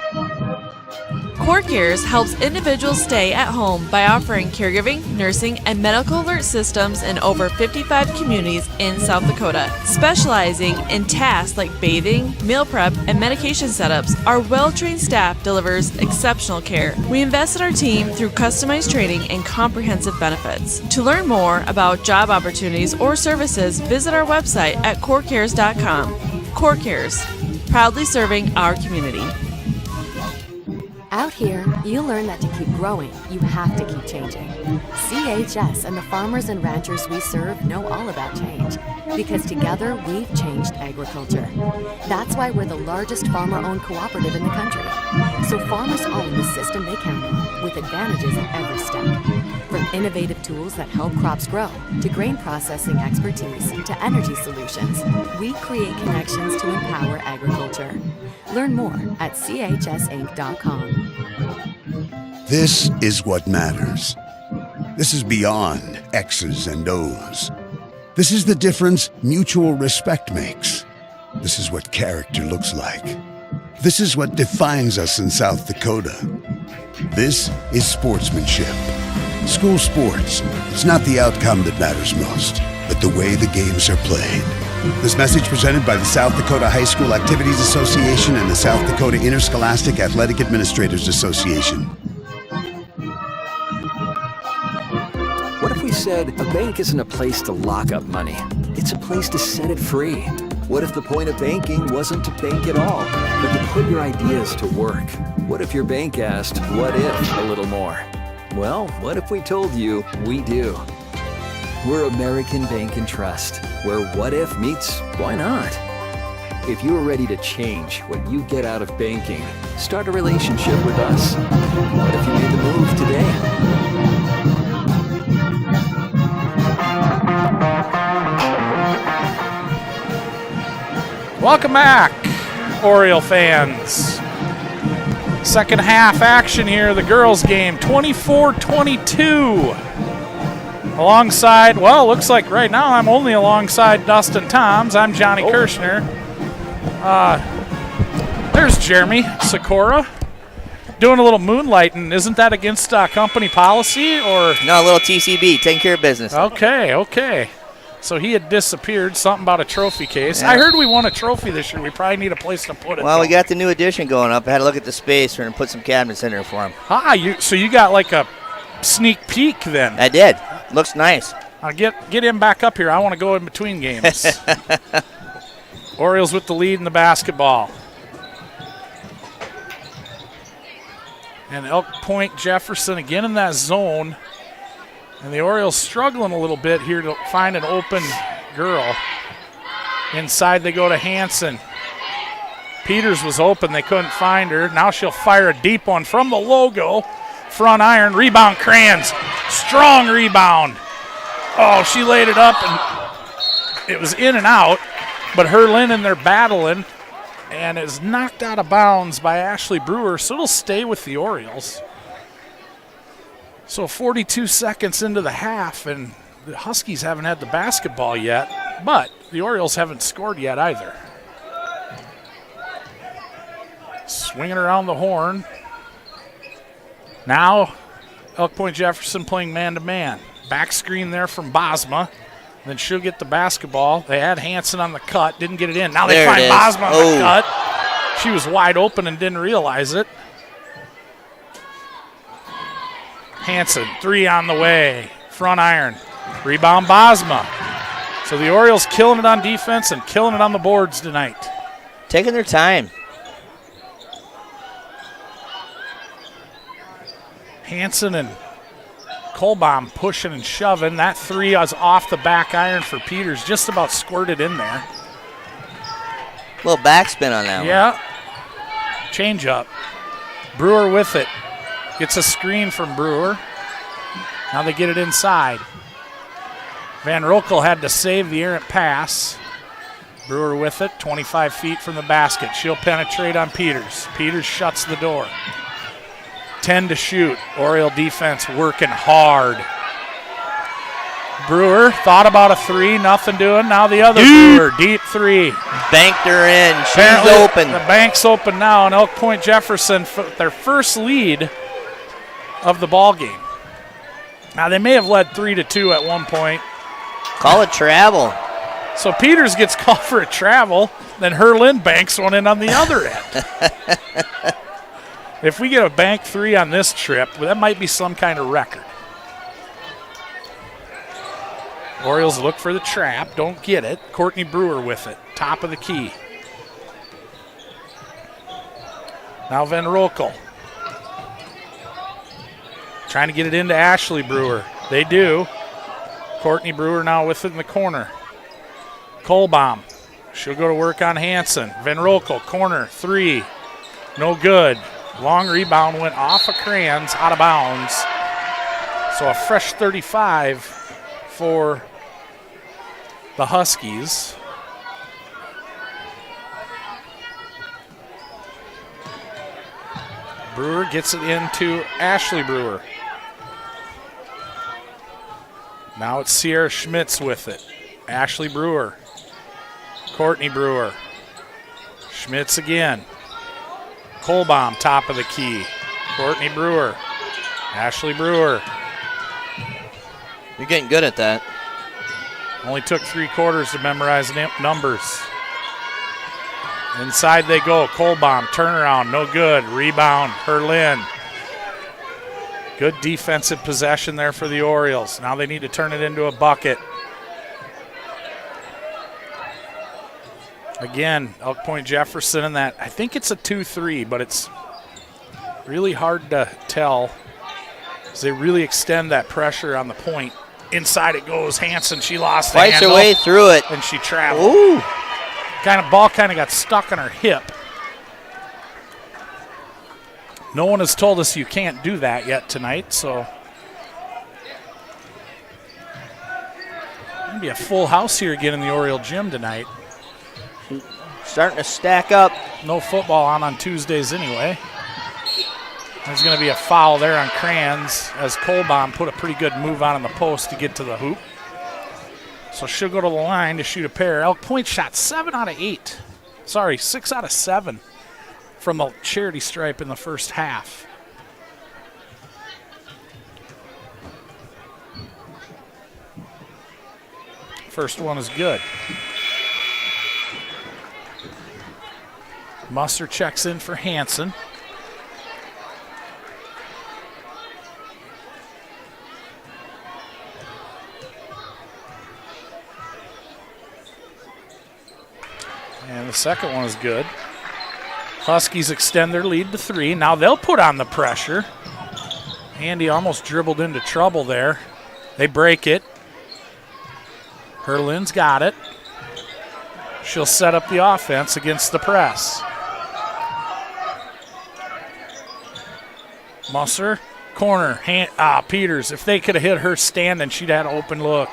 Core Cares helps individuals stay at home by offering caregiving, nursing, and medical alert systems in over 55 communities in South Dakota. Specializing in tasks like bathing, meal prep, and medication setups, our well-trained staff delivers exceptional care. We invest in our team through customized training and comprehensive benefits. To learn more about job opportunities or services, visit our website at corecares.com. Core Cares, proudly serving our community. Out here, you learn that to keep growing, you have to keep changing. CHS and the farmers and ranchers we serve know all about change, because together we've changed agriculture. That's why we're the largest farmer-owned cooperative in the country. So farmers own the system they count on, with advantages at every step. From innovative tools that help crops grow, to grain processing expertise, to energy solutions, we create connections to empower agriculture. Learn more at chsinc.com. This is what matters. This is beyond X's and O's. This is the difference mutual respect makes. This is what character looks like. This is what defines us in South Dakota. This is sportsmanship. School sports, it's not the outcome that matters most, but the way the games are played. This message presented by the South Dakota High School Activities Association and the South Dakota Interscholastic Athletic Administrators Association. What if we said a bank isn't a place to lock up money? It's a place to set it free. What if the point of banking wasn't to bank at all, but to put your ideas to work? What if your bank asked, what if, a little more? Well, what if we told you we do? We're American Bank and Trust, where what if meets why not? If you are ready to change what you get out of banking, start a relationship with us. What if you made the move today? Welcome back, Oriole fans. Second half action here, the girls' game, 24-22. Alongside, well, looks like right now I'm only alongside Dustin Toms. I'm Johnny Kirshner. There's Jeremy Sikora doing a little moonlighting. Isn't that against company policy or? No, a little TCB, taking care of business. Okay. So he had disappeared, something about a trophy case. Yeah. I heard we won a trophy this year. We probably need a place to put it. Well, we got the new addition going up. I had to look at the space and put some cabinets in there for him. So you got like a sneak peek then? I did. Looks nice. Get him back up here. I want to go in between games. Orioles with the lead in the basketball. And Elk Point-Jefferson again in that zone. And the Orioles struggling a little bit here to find an open girl. Inside they go to Hanson. Peters was open. They couldn't find her. Now she'll fire a deep one from the logo. Front iron. Rebound Kranz. Strong rebound. Oh, she laid it up, and it was in and out. But Herlin and they're battling. And is knocked out of bounds by Ashley Brewer. So it'll stay with the Orioles. So 42 seconds into the half, and the Huskies haven't had the basketball yet, but the Orioles haven't scored yet either. Swinging around the horn. Now, Elk Point-Jefferson playing man-to-man. Back screen there from Bosma. Then she'll get the basketball. They had Hanson on the cut, didn't get it in. Now they find Bosma on the cut. she was wide open and didn't realize it. Hanson, 3 on the way. Front iron. Rebound Bosma. So the Orioles killing it on defense and killing it on the boards tonight. Taking their time. Hanson and Kolbaum pushing and shoving. That 3 is off the back iron for Peters. Just about squirted in there. Little backspin on that one. Yeah. Change up. Brewer with it. Gets a screen from Brewer. Now they get it inside. Van Roekel had to save the errant pass. Brewer with it, 25 feet from the basket. She'll penetrate on Peters. Peters shuts the door. 10 to shoot. Oriole defense working hard. Brewer thought about a 3, nothing doing. Now the other Brewer, deep 3. Banked her in. She's Apparently, open. The bank's open now, and Elk Point-Jefferson, their first lead of the ball game. Now they may have led 3-2 at one point. Call it travel. So Peters gets called for a travel, then Herlin banks one in on the other end. If we get a bank 3 on this trip, that might be some kind of record. Orioles look for the trap, don't get it. Courtney Brewer with it, top of the key. Now Van Roekel. Trying to get it into Ashley Brewer. They do. Courtney Brewer now with it in the corner. Kolbaum. She'll go to work on Hanson. Van Roekel, corner, 3. No good. Long rebound went off of Kranz, out of bounds. So a fresh 35 for the Huskies. Brewer gets it into Ashley Brewer. Now it's Sierra Schmitz with it. Ashley Brewer. Courtney Brewer. Schmitz again. Kolbaum, top of the key. Courtney Brewer. Ashley Brewer. You're getting good at that. Only took 3 quarters to memorize numbers. Inside they go. Kolbaum, turnaround, no good. Rebound, Herlin. Good defensive possession there for the Orioles. Now they need to turn it into a bucket. Again, Elk Point-Jefferson in that. I think it's a 2-3, but it's really hard to tell as they really extend that pressure on the point. Inside it goes. Hanson, she lost the Fights handle. her way through it. And she traveled. Ooh. Ball kind of got stuck on her hip. No one has told us you can't do that yet tonight, so going to be a full house here again in the Oriole gym tonight. Starting to stack up. No football on Tuesdays anyway. There's going to be a foul there on Kranz as Kolbaum put a pretty good move on the post to get to the hoop. So she'll go to the line to shoot a pair. Elk Point shot 6 out of 7 from the charity stripe in the first half. First one is good. Musser checks in for Hanson. And the second one is good. Huskies extend their lead to 3. Now they'll put on the pressure. Andy almost dribbled into trouble there. They break it. Herlin's got it. She'll set up the offense against the press. Musser, corner, Peters. If they could have hit her standing, she'd had an open look.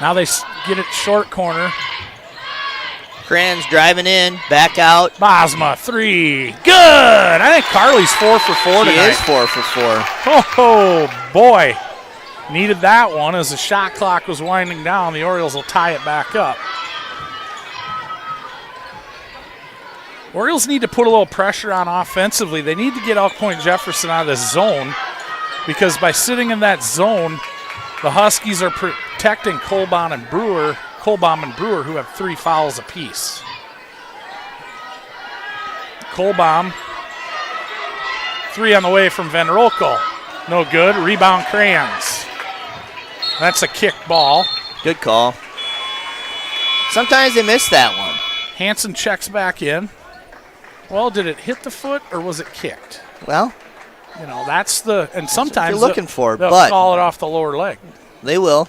Now they get it short corner. Kranz driving in, back out. Bosma, 3. Good! I think Carly's 4 for 4 tonight. She is 4 for 4. Oh, boy. Needed that one as the shot clock was winding down. The Orioles will tie it back up. Orioles need to put a little pressure on offensively. They need to get Elk Point-Jefferson out of this zone because by sitting in that zone, the Huskies are protecting Kolbaum and Brewer, who have 3 fouls apiece. Kolbaum. 3 on the way from Van Rokel. No good. Rebound Crayons. That's a kick ball. Good call. Sometimes they miss that one. Hansen checks back in. Well, did it hit the foot or was it kicked? Well, you know, that's the, and sometimes you're looking for, they'll but call it off the lower leg. They will.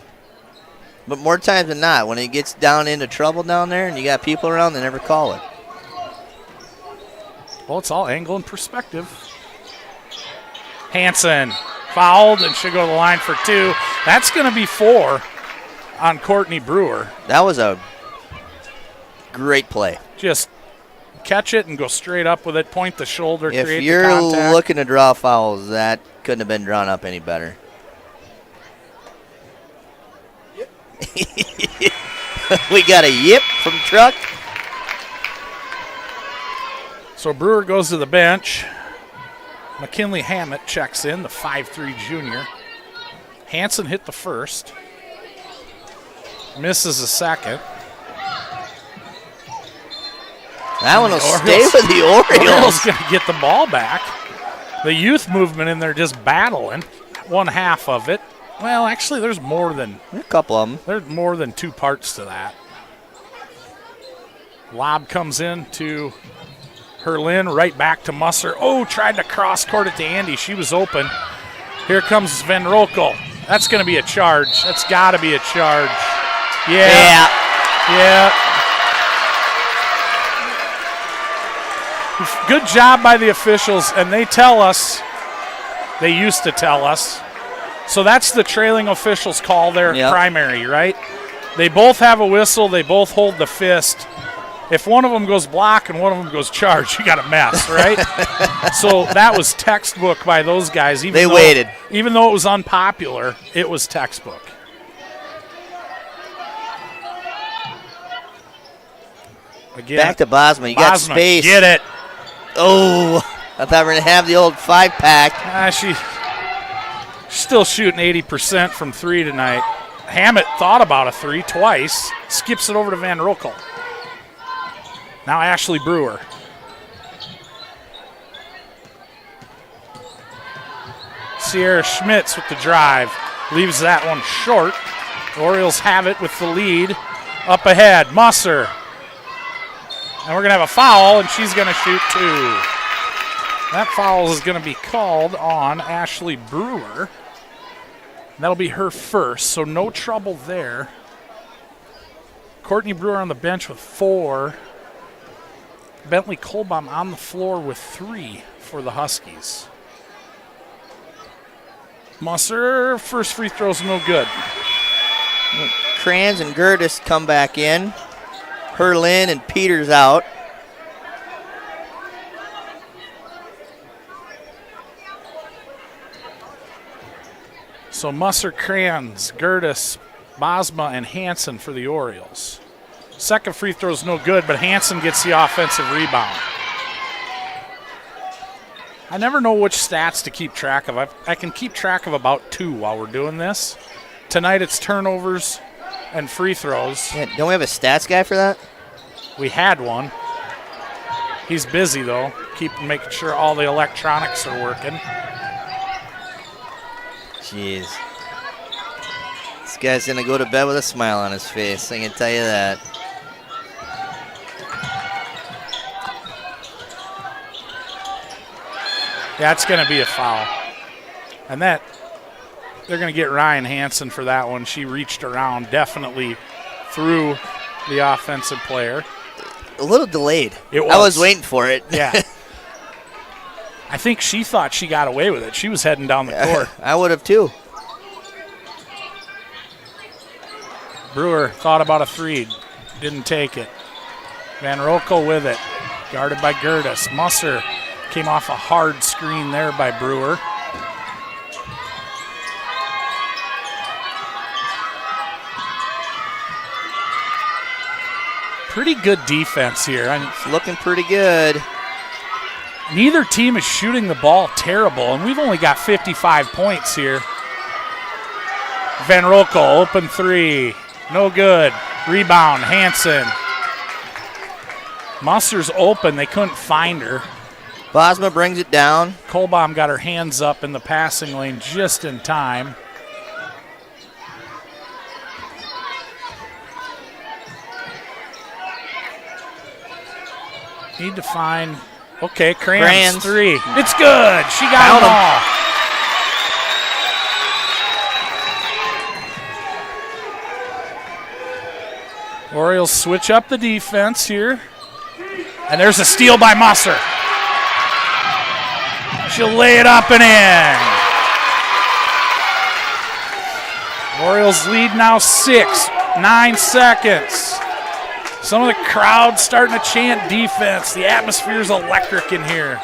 But more times than not, when it gets down into trouble down there and you got people around, they never call it. Well, it's all angle and perspective. Hansen fouled and should go to the line for 2. That's going to be 4 on Courtney Brewer. That was a great play. Just catch it and go straight up with it, point the shoulder, If create you're the contact. looking to draw fouls, that couldn't have been drawn up any better. We got a yip from Truck. So Brewer goes to the bench. McKinley Hammett checks in, the 5'3 junior. Hansen hit the first. Misses the second. That one will stay with the Orioles. Going to get the ball back. The youth movement in there just battling. One half of it. Well, actually, there's more than a couple of them. There's more than 2 parts to that. Lob comes in to Herlin, right back to Musser. Oh, tried to cross court it to Andy. She was open. Here comes Van Rokel. That's going to be a charge. That's got to be a charge. Yeah. Good job by the officials, and they tell us, they used to tell us. So that's the trailing officials call their primary, right? They both have a whistle. They both hold the fist. If one of them goes block and one of them goes charge, you got a mess, right? So that was textbook by those guys. They waited. Even though it was unpopular, it was textbook. Again, back to Bosma. You got space. Get it. Oh, I thought we were going to have the old 5-pack. She's still shooting 80% from 3 tonight. Hammett thought about a 3 twice. Skips it over to Van Rokel. Now Ashley Brewer. Sierra Schmitz with the drive. Leaves that one short. The Orioles have it with the lead. Up ahead, Musser. And we're going to have a foul, and she's going to shoot 2. That foul is going to be called on Ashley Brewer. That'll be her first, so no trouble there. Courtney Brewer on the bench with 4. Bentley Kolbaum on the floor with 3 for the Huskies. Musser, first free throw's no good. Kranz and Gertis come back in. Herlin and Peters out. So Musser, Kranz, Gertis, Bosma, and Hansen for the Orioles. Second free throw's no good, but Hansen gets the offensive rebound. I never know which stats to keep track of. I can keep track of about 2 while we're doing this. Tonight it's turnovers and free throws. Yeah, don't we have a stats guy for that? We had one. He's busy, though, making sure all the electronics are working. Jeez. This guy's going to go to bed with a smile on his face, I can tell you that. That's going to be a foul. And they're going to get Ryan Hansen for that one. She reached around, definitely through the offensive player. A little delayed. I was waiting for it. Yeah. I think she thought she got away with it. She was heading down the court. I would have too. Brewer thought about a 3. Didn't take it. Van Rokel with it. Guarded by Gertis. Musser came off a hard screen there by Brewer. Pretty good defense here. It's looking pretty good. Neither team is shooting the ball terrible, and we've only got 55 points here. Van Rokel, open 3. No good. Rebound, Hansen. Musser's open. They couldn't find her. Bosma brings it down. Kohlbaum got her hands up in the passing lane just in time. Need to find, okay, Crayons 3. It's good. She got them all. Orioles switch up the defense here. And there's a steal by Musser. She'll lay it up and in. Orioles lead now 6, 9 seconds. Some of the crowd starting to chant defense. The atmosphere is electric in here.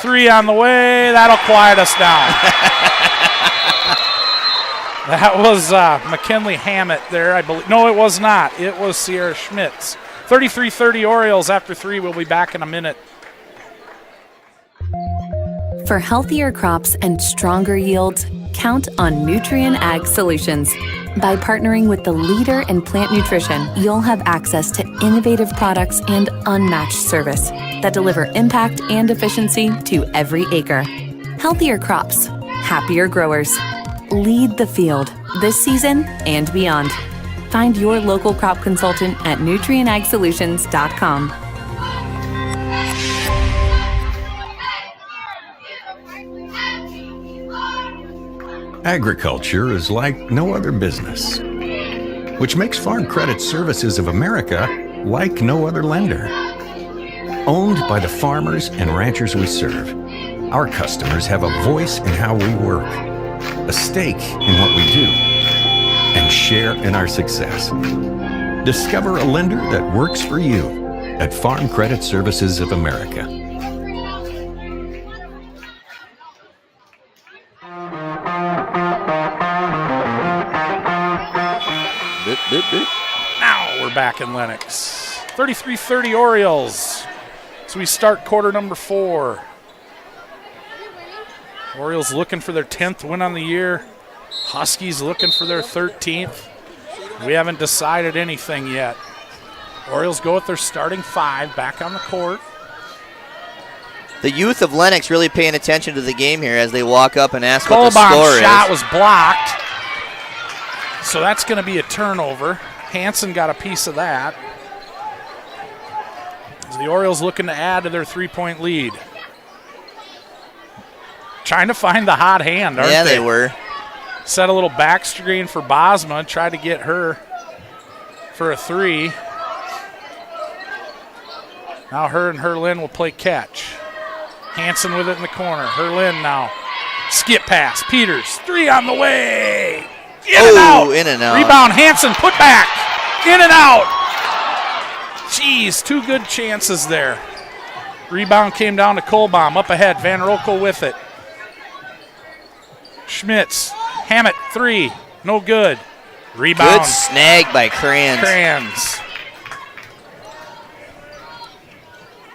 3 on the way. That'll quiet us down. That was McKinley Hammett there, I believe. No, it was not. It was Sierra Schmitz. 33-30 Orioles after 3. We'll be back in a minute. For healthier crops and stronger yields, count on Nutrien Ag Solutions. By partnering with the leader in plant nutrition, you'll have access to innovative products and unmatched service that deliver impact and efficiency to every acre. Healthier crops, happier growers. Lead the field this season and beyond. Find your local crop consultant at nutrienagsolutions.com. Agriculture is like no other business, which makes Farm Credit Services of America like no other lender. Owned by the farmers and ranchers we serve, our customers have a voice in how we work, a stake in what we do, and share in our success. Discover a lender that works for you at Farm Credit Services of America. Now we're back in Lennox. 33-30 Orioles. So we start quarter number 4. Orioles looking for their 10th win on the year. Huskies looking for their 13th. We haven't decided anything yet. Orioles go with their starting 5 back on the court. The youth of Lennox really paying attention to the game here as they walk up and ask what the score Kohlbaum's is. shot was blocked. So that's going to be a turnover. Hansen got a piece of that. As the Orioles looking to add to their 3-point lead. Trying to find the hot hand, aren't they? Yeah, they were. Set a little back screen for Bosma. Tried to get her for a 3. Now her and Herlin will play catch. Hansen with it in the corner. Herlin now. Skip pass. Peters. 3 on the way. In and out. In and out. Rebound. Hansen put back. In and out. Jeez, 2 good chances there. Rebound came down to Kohlbaum. Up ahead. Van Rokel with it. Schmitz. Hammett. 3. No good. Rebound. Good snag by Crayons.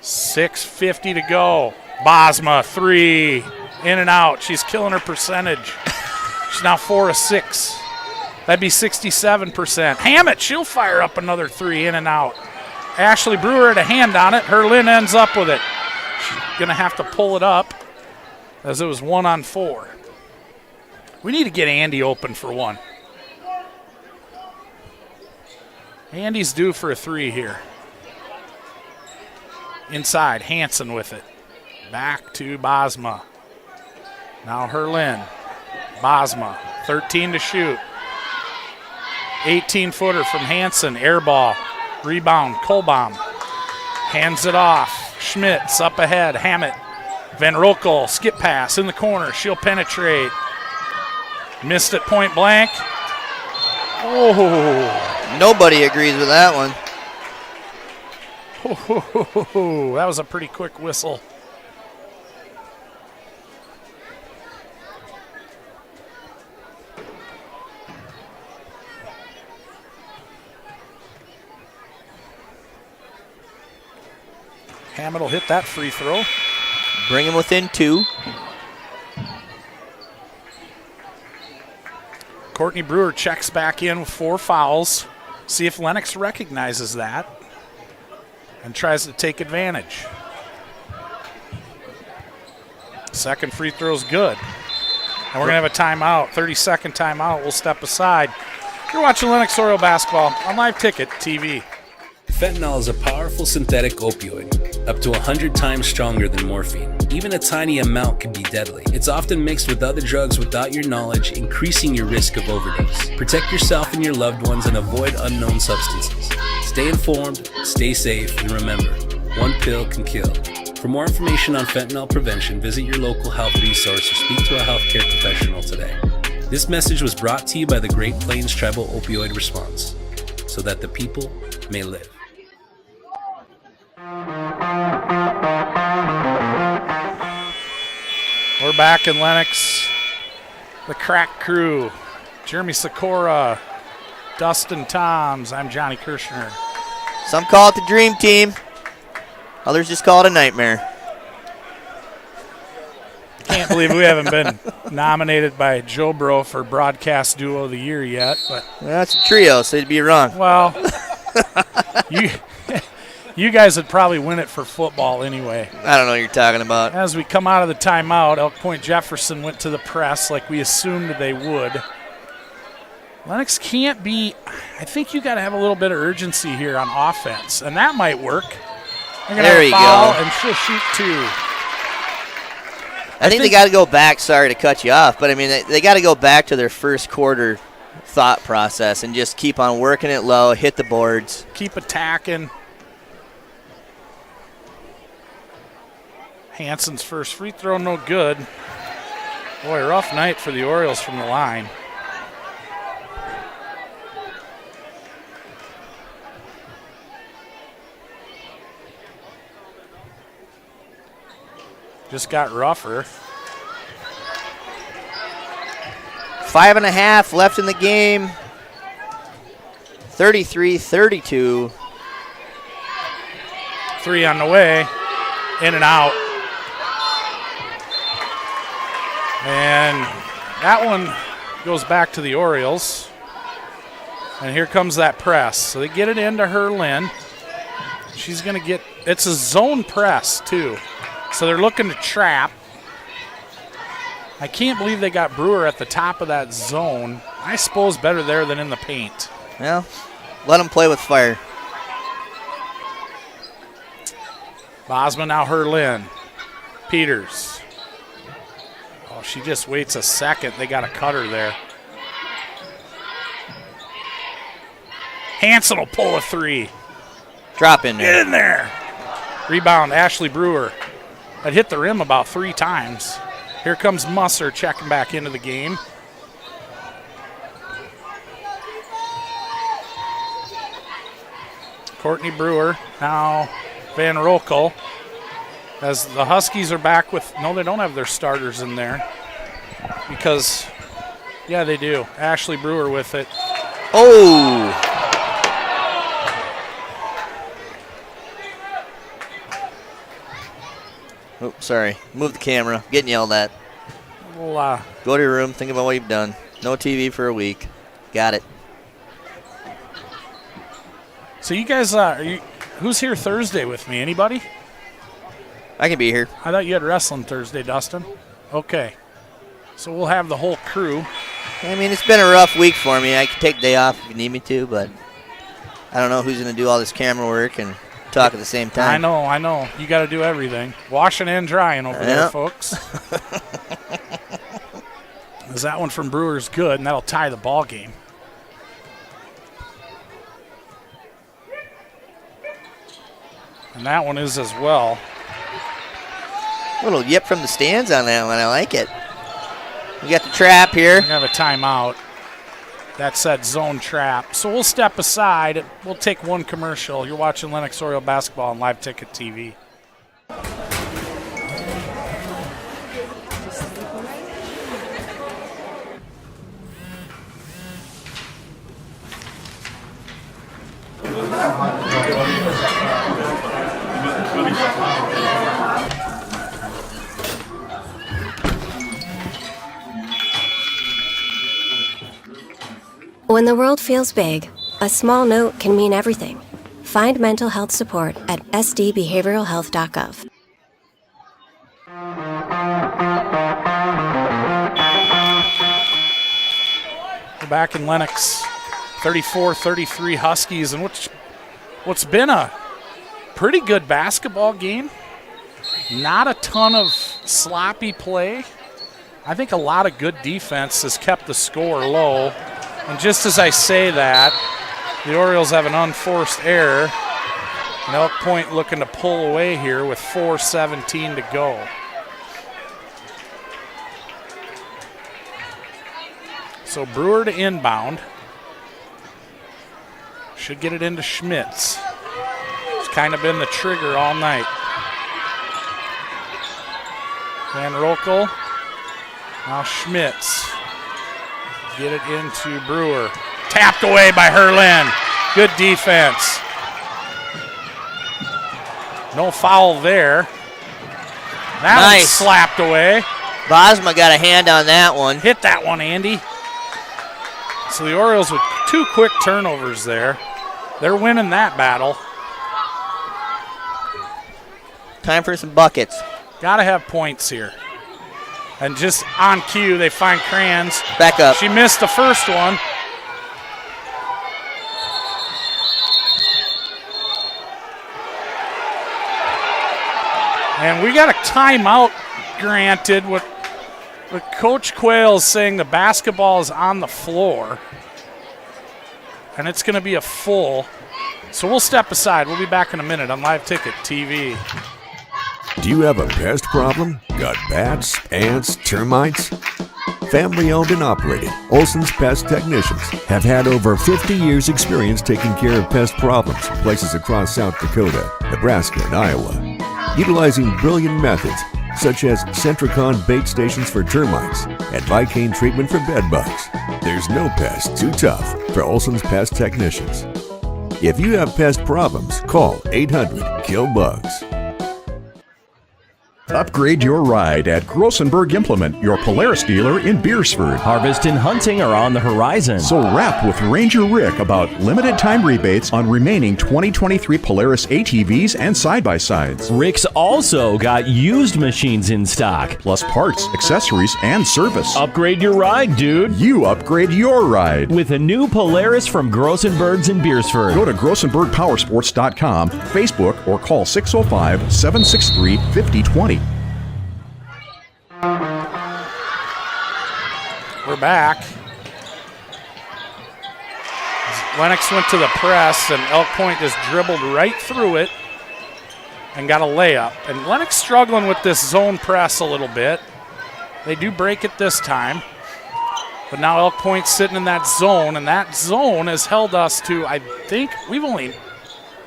6:50 to go. Bosma, 3. In and out. She's killing her percentage. She's now 4 of 6. That'd be 67%. Hammett, she'll fire up another 3 in and out. Ashley Brewer had a hand on it. Herlin ends up with it. She's going to have to pull it up as it was 1 on 4. We need to get Andy open for 1. Andy's due for a 3 here. Inside, Hansen with it. Back to Bosma. Now Herlin. Bosma, 13 to shoot. 18-footer from Hansen, air ball. Rebound, Kohlbaum. Hands it off. Schmitz up ahead, Hammett. Van Rokel, skip pass in the corner. She'll penetrate. Missed it point blank. Oh. Nobody agrees with that one. That was a pretty quick whistle. Hammett will hit that free throw. Bring him within 2. Courtney Brewer checks back in with 4 fouls. See if Lennox recognizes that. and tries to take advantage. Second free throw's good. And we're going to have a timeout, 30-second timeout. We'll step aside. You're watching Lennox Oriole basketball on Live Ticket TV. Fentanyl is a powerful synthetic opioid, up to 100 times stronger than morphine. Even a tiny amount can be deadly. It's often mixed with other drugs without your knowledge, increasing your risk of overdose. Protect yourself and your loved ones and avoid unknown substances. Stay informed, stay safe, and remember, one pill can kill. For more information on fentanyl prevention, visit your local health resource or speak to a healthcare professional today. This message was brought to you by the Great Plains Tribal Opioid Response, so that the people may live. We're back in Lennox. The Crack Crew. Jeremy Sikora, Dustin Toms. I'm Johnny Kirshner. Some call it the Dream Team. Others just call it a nightmare. Can't believe we haven't been nominated by Joe Bro for Broadcast Duo of the Year yet. But that's a trio, so you'd be wrong. Well, you guys would probably win it for football anyway. I don't know what you're talking about. As we come out of the timeout, Elk Point-Jefferson went to the press like we assumed they would. Lennox can't be – I think you got to have a little bit of urgency here on offense, and that might work. They're going to have a foul, and she'll shoot two. I think they got to go back. Sorry to cut you off, but I mean they got to go back to their first quarter thought process and just keep on working it low, hit the boards, keep attacking. Hansen's first free throw, no good. Boy, rough night for the Orioles from the line. Just got rougher. 5.5 left in the game. 33-32. Three on the way. In and out. And that one goes back to the Orioles. And here comes that press. So they get it into Herlin. She's going to get, it's a zone press too. So they're looking to trap. I can't believe they got Brewer at the top of that zone. I suppose better there than in the paint. Well, let them play with fire. Bosma now Herlin. Peters. Oh, she just waits a second. They got to cut her there. Hansen will pull a three. Drop in there. Get in there. Rebound, Ashley Brewer. That hit the rim about 3 times. Here comes Musser checking back into the game. Courtney Brewer, now Van Rokel. As the Huskies are back with, no, they don't have their starters in there. Because, yeah, they do. Ashley Brewer with it. Oh! Oh, sorry. Move the camera. Getting yelled at. Well, go to your room. Think about what you've done. No TV for a week. Got it. So you guys, who's here Thursday with me? Anybody? I can be here. I thought you had wrestling Thursday, Dustin. Okay. So we'll have the whole crew. I mean, it's been a rough week for me. I can take a day off if you need me to, but I don't know who's going to do all this camera work and talk at the same time. I know. You got to do everything. Washing and drying over there, folks. As that one from Brewer's good, and that'll tie the ball game. And that one is as well. Little yip from the stands on that one. I like it. We got the trap here. We have a timeout. That's that zone trap. So we'll step aside. We'll take one commercial. You're watching Lennox Oriole basketball on Live Ticket TV. When the world feels big, a small note can mean everything. Find mental health support at sdbehavioralhealth.gov. We're back in Lennox, 34-33 Huskies, and what's been a pretty good basketball game. Not a ton of sloppy play. I think a lot of good defense has kept the score low. And just as I say that, the Orioles have an unforced error. And Elk Point looking to pull away here with 4:17 to go. So Brewer to inbound. Should get it into Schmitz. It's kind of been the trigger all night. Van Rokel. Now Schmitz. Get it into Brewer. Tapped away by Herlin. Good defense. No foul there. That nice. One's slapped away. Bosma got a hand on that one. Hit that one, Andy. So the Orioles with 2 quick turnovers there. They're winning that battle. Time for some buckets. Got to have points here. And just on cue, they find Kranz. Back up. She missed the first one. And we got a timeout granted. What Coach Quayle is saying, the basketball is on the floor. And it's going to be a full. So we'll step aside. We'll be back in a minute on Live Ticket TV. Do you have a pest problem? Got bats, ants, termites? Family owned and operated, Olson's Pest Technicians have had over 50 years experience taking care of pest problems in places across South Dakota, Nebraska, and Iowa. Utilizing brilliant methods such as Centricon bait stations for termites and Vicane treatment for bed bugs. There's no pest too tough for Olson's Pest Technicians. If you have pest problems, call 800-KILL-BUGS. Upgrade your ride at Grossenberg Implement, your Polaris dealer in Beersford. Harvest and hunting are on the horizon. So rap with Ranger Rick about limited time rebates on remaining 2023 Polaris ATVs and side-by-sides. Rick's also got used machines in stock. Plus parts, accessories, and service. Upgrade your ride, dude. You upgrade your ride. With a new Polaris from Grossenberg's in Beersford. Go to GrossenbergPowersports.com, Facebook, or call 605-763-5020. We're back. Lennox went to the press, and Elk Point just dribbled right through it and got a layup. And Lennox struggling with this zone press a little bit. They do break it this time. But now Elk Point's sitting in that zone, and that zone has held us to, I think, we've only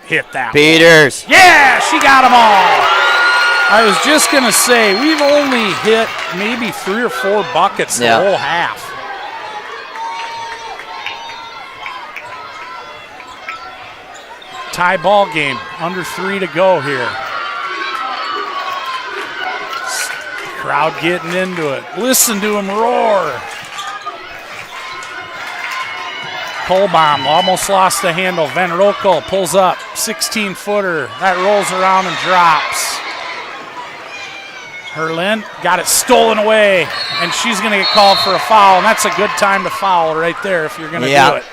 hit that Peters. one. Yeah, she got them all. I was just going to say, we've only hit maybe 3 or 4 buckets the whole half. Tie ball game, under 3 to go here. Crowd getting into it. Listen to him roar. Kolbaum almost lost the handle. Van Rokel pulls up, 16-footer. That rolls around and drops. Herlin got it stolen away, and she's going to get called for a foul, and that's a good time to foul right there if you're going to do it.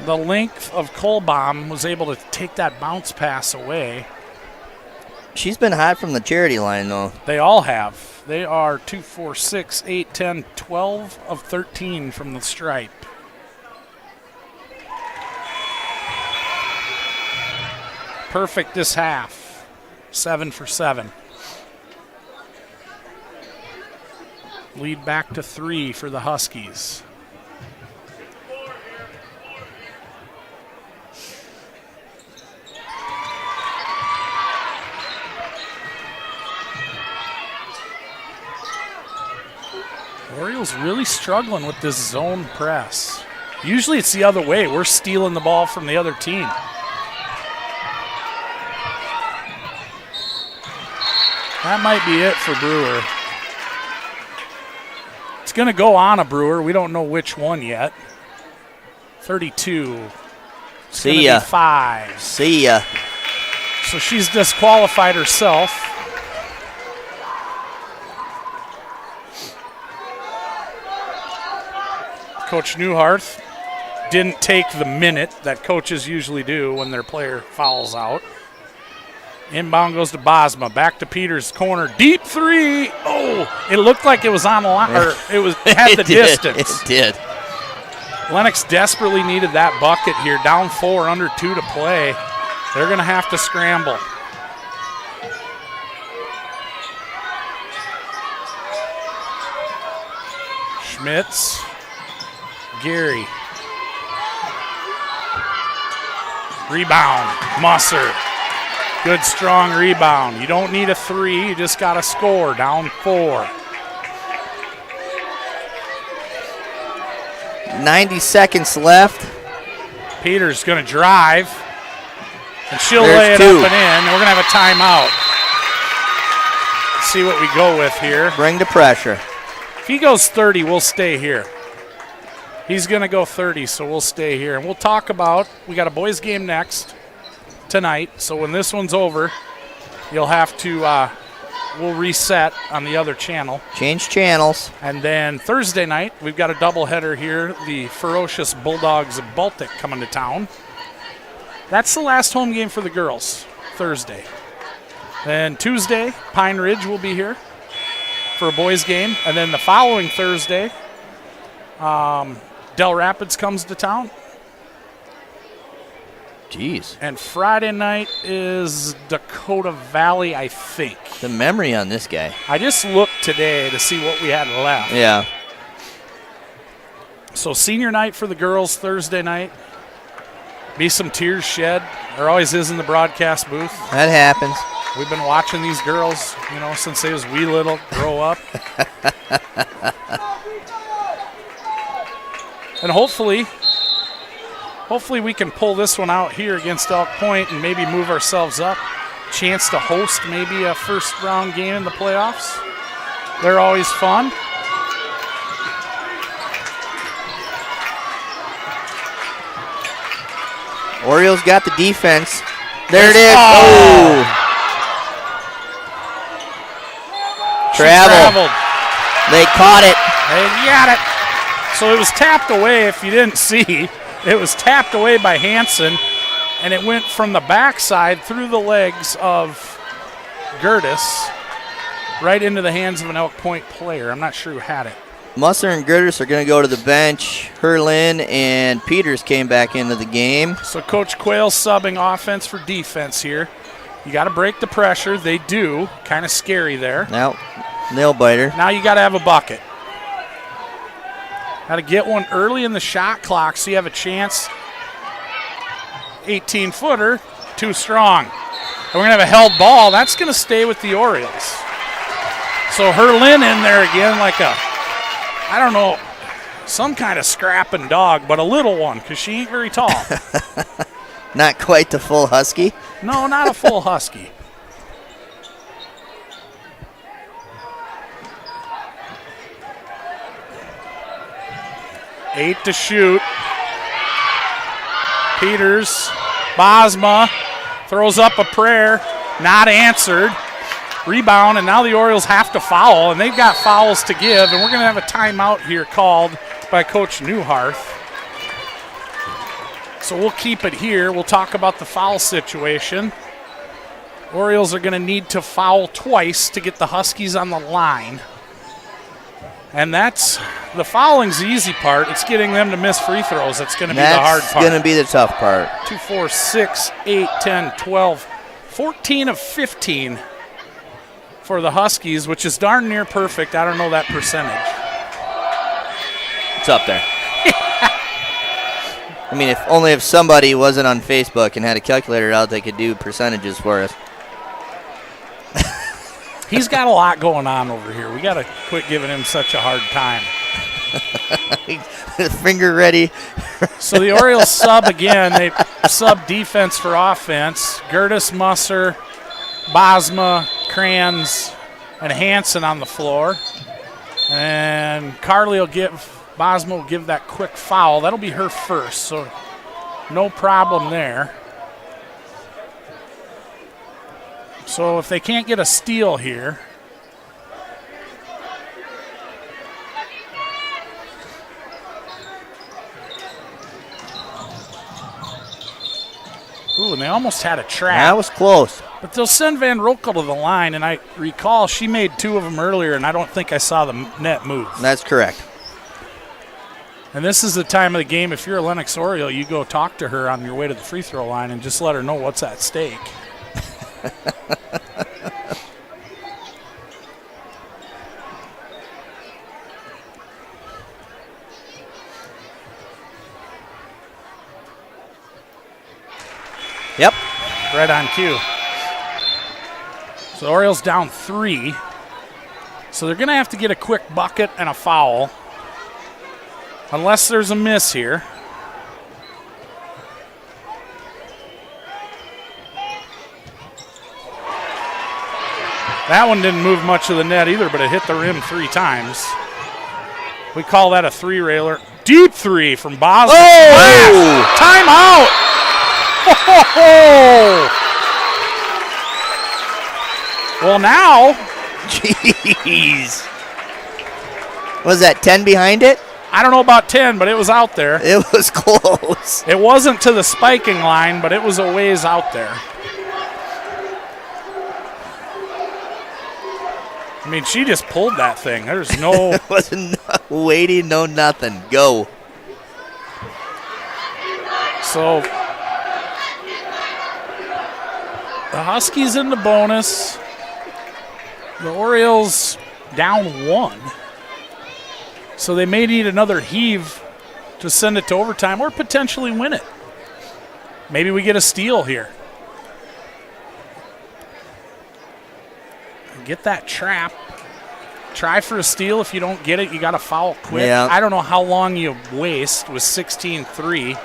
The length of Kolbaum was able to take that bounce pass away. She's been hot from the charity line, though. They all have. They are 2, 4, 6, 8, 10, 12 of 13 from the stripe. Perfect this half. 7 for 7. Lead back to 3 for the Huskies. Orioles really struggling with this zone press. Usually it's the other way. We're stealing the ball from the other team. That might be it for Brewer. It's going to go on a Brewer. We don't know which one yet. 32. It's See ya. 5. See ya. So she's disqualified herself. Coach Newharth didn't take the minute that coaches usually do when their player fouls out. Inbound goes to Bosma. Back to Peters' corner. Deep 3. Oh, it looked like it was on the line. Or it had the distance. It did. Lennox desperately needed that bucket here. Down 4, under 2 to play. They're going to have to scramble. Schmitz. Gary. Rebound. Musser. Good, strong rebound. You don't need a 3. You just got to score. Down 4. 90 seconds left. Peters going to drive. And she'll There's lay it 2. up and in. We're going to have a timeout. Let's see what we go with here. Bring the pressure. If he goes 30, we'll stay here. He's going to go 30, so we'll stay here. And we'll talk about, we got a boys game next tonight. So when this one's over, you'll have to, we'll reset on the other channel. Change channels. And then Thursday night, we've got a doubleheader here. The ferocious Bulldogs of Baltic coming to town. That's the last home game for the girls, Thursday. Then Tuesday, Pine Ridge will be here for a boys game. And then the following Thursday, Del Rapids comes to town. Jeez. And Friday night is Dakota Valley, I think. The memory on this guy. I just looked today to see what we had left. Yeah. So senior night for the girls Thursday night. Be some tears shed. There always is in the broadcast booth. That happens. We've been watching these girls, you know, since they was wee little, grow up. And hopefully we can pull this one out here against Elk Point and maybe move ourselves up. Chance to host maybe a first round game in the playoffs. They're always fun. Orioles got the defense. There it is. Oh. Traveled. They caught it. They got it. So it was tapped away, if you didn't see. It was tapped away by Hansen, and it went from the backside through the legs of Gertis right into the hands of an Elk Point player. I'm not sure who had it. Musser and Gertis are going to go to the bench. Herlin and Peters came back into the game. So Coach Quayle subbing offense for defense here. You got to break the pressure. They do. Kind of scary there. Now, nail biter. Now you got to have a bucket. Got to get one early in the shot clock so you have a chance. 18-footer, too strong. And we're going to have a held ball. That's going to stay with the Orioles. So Herlin in there again like a, I don't know, some kind of scrapping dog, but a little one because she ain't very tall. Not quite the full Husky? No, not a full Husky. Eight to shoot. Peters, Bosma throws up a prayer, not answered. Rebound, and now the Orioles have to foul, and they've got fouls to give, and we're going to have a timeout here called by Coach Newharth. So we'll keep it here. We'll talk about the foul situation. Orioles are going to need to foul twice to get the Huskies on the line. And that's, the fouling's the easy part. It's getting them to miss free throws. That's going to be the hard part. That's going to be the tough part. 2, 4, 6, 8, 10, 12, 14 of 15 for the Huskies, which is darn near perfect. I don't know that percentage. It's up there. I mean, if somebody wasn't on Facebook and had a calculator out, they could do percentages for us. He's got a lot going on over here. We got to quit giving him such a hard time. Finger ready. So the Orioles sub again. They sub defense for offense. Gertis, Musser, Bosma, Kranz, and Hansen on the floor. And Carly will give Bosma will give that quick foul. That'll be her first, so no problem there. So if they can't get a steal here, ooh, and they almost had a trap. That was close. But they'll send Van Roekel to the line, and I recall she made 2 of them earlier, and I don't think I saw the net move. That's correct. And this is the time of the game, if you're a Lennox Oriole, you go talk to her on your way to the free throw line and just let her know what's at stake. Yep. Right on cue. So the Orioles down 3. So they're going to have to get a quick bucket and a foul. Unless there's a miss here. That one didn't move much of the net either, but it hit the rim 3 times. We call that a 3-railer. Deep 3 from Bosma. Oh! Timeout! Oh! Well, now. Jeez. Was that 10 behind it? I don't know about 10, but it was out there. It was close. It wasn't to the spiking line, but it was a ways out there. I mean, she just pulled that thing. There's no... It wasn't waiting, no nothing. Go. So, the Huskies in the bonus. The Orioles down 1. So they may need another heave to send it to overtime or potentially win it. Maybe we get a steal here. Get that trap. Try for a steal. If you don't get it, you got to foul quick. Yeah. I don't know how long you waste with 16-3.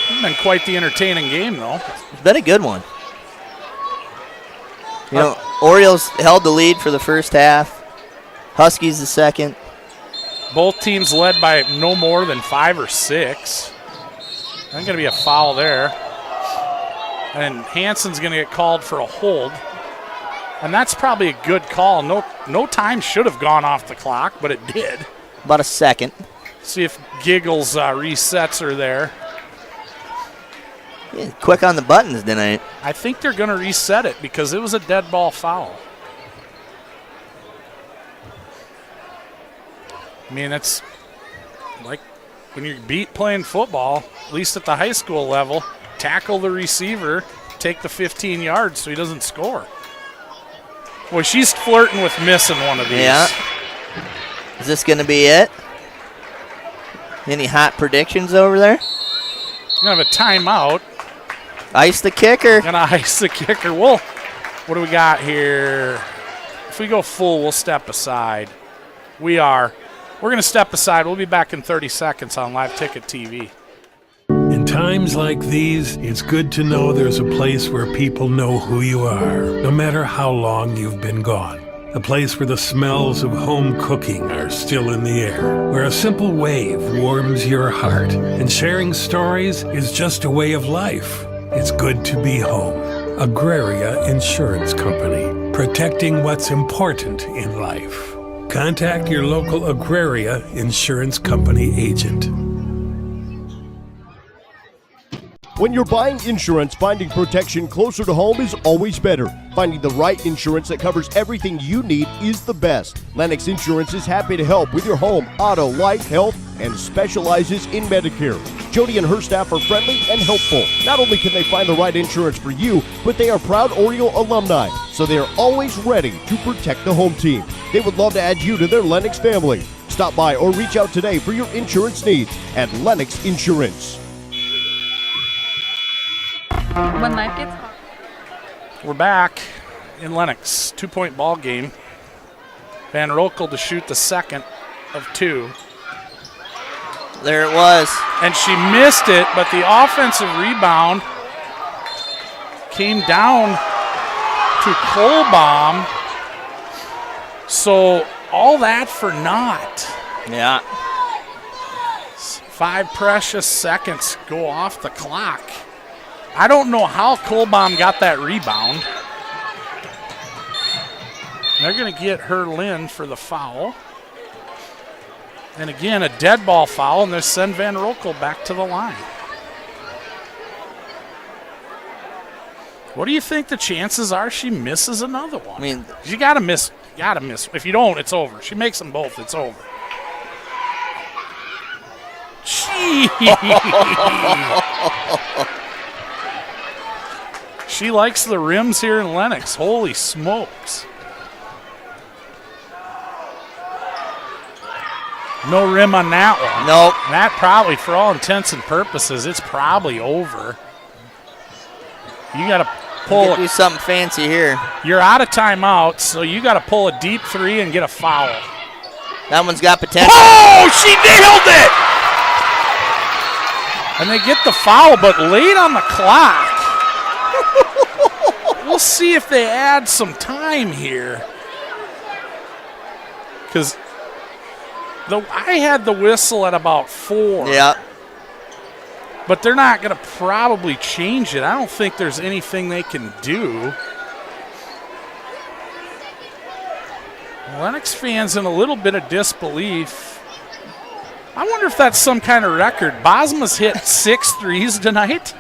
It's been quite the entertaining game, though. It's been a good one. You know, Orioles held the lead for the first half. Huskies the second. Both teams led by no more than 5 or 6. There's going to be a foul there. And Hansen's going to get called for a hold. And that's probably a good call. No time should have gone off the clock, but it did. About a second. See if Giggles resets her there. Yeah, quick on the buttons tonight. I think they're going to reset it because it was a dead ball foul. I mean, it's like when you're playing football, at least at the high school level, tackle the receiver, take the 15 yards so he doesn't score. Boy, she's flirting with missing one of these. Yeah. Is this going to be it? Any hot predictions over there? Going to have a timeout. Ice the kicker. Going to ice the kicker. Well, what do we got here? If we go full, we'll step aside. We're going to step aside. We'll be back in 30 seconds on Live Ticket TV. In times like these, it's good to know there's a place where people know who you are, no matter how long you've been gone. A place where the smells of home cooking are still in the air, where a simple wave warms your heart, and sharing stories is just a way of life. It's good to be home. Agraria Insurance Company, protecting what's important in life. Contact your local Agraria Insurance Company agent. When you're buying insurance, finding protection closer to home is always better. Finding the right insurance that covers everything you need is the best. Lennox Insurance is happy to help with your home, auto, life, health, and specializes in Medicare. Jody and her staff are friendly and helpful. Not only can they find the right insurance for you, but they are proud Oriole alumni, so they are always ready to protect the home team. They would love to add you to their Lennox family. Stop by or reach out today for your insurance needs at Lennox Insurance. When life gets hard. We're back in Lennox. 2-point ball game. Van Roekel to shoot the second of 2. There it was. And she missed it, but the offensive rebound came down to Kohlbaum. So all that for naught. Yeah. 5 precious seconds go off the clock. I don't know how Kohlbaum got that rebound. They're going to get Herlin for the foul. And again, a dead ball foul, and they send Van Rokel back to the line. What do you think the chances are she misses another one? I mean, you got to miss. Got to miss. If you don't, it's over. She makes them both, it's over. She likes the rims here in Lennox. Holy smokes. No rim on that one. Nope. That probably, for all intents and purposes, it's probably over. You got to pull. Do something fancy here. You're out of timeouts, so you got to pull a deep 3 and get a foul. That one's got potential. Oh, she nailed it! And they get the foul, but late on the clock. We'll see if they add some time here. Because I had the whistle at about 4. Yeah. But they're not going to probably change it. I don't think there's anything they can do. Lennox fans in a little bit of disbelief. I wonder if that's some kind of record. Bosma's hit 6 threes tonight.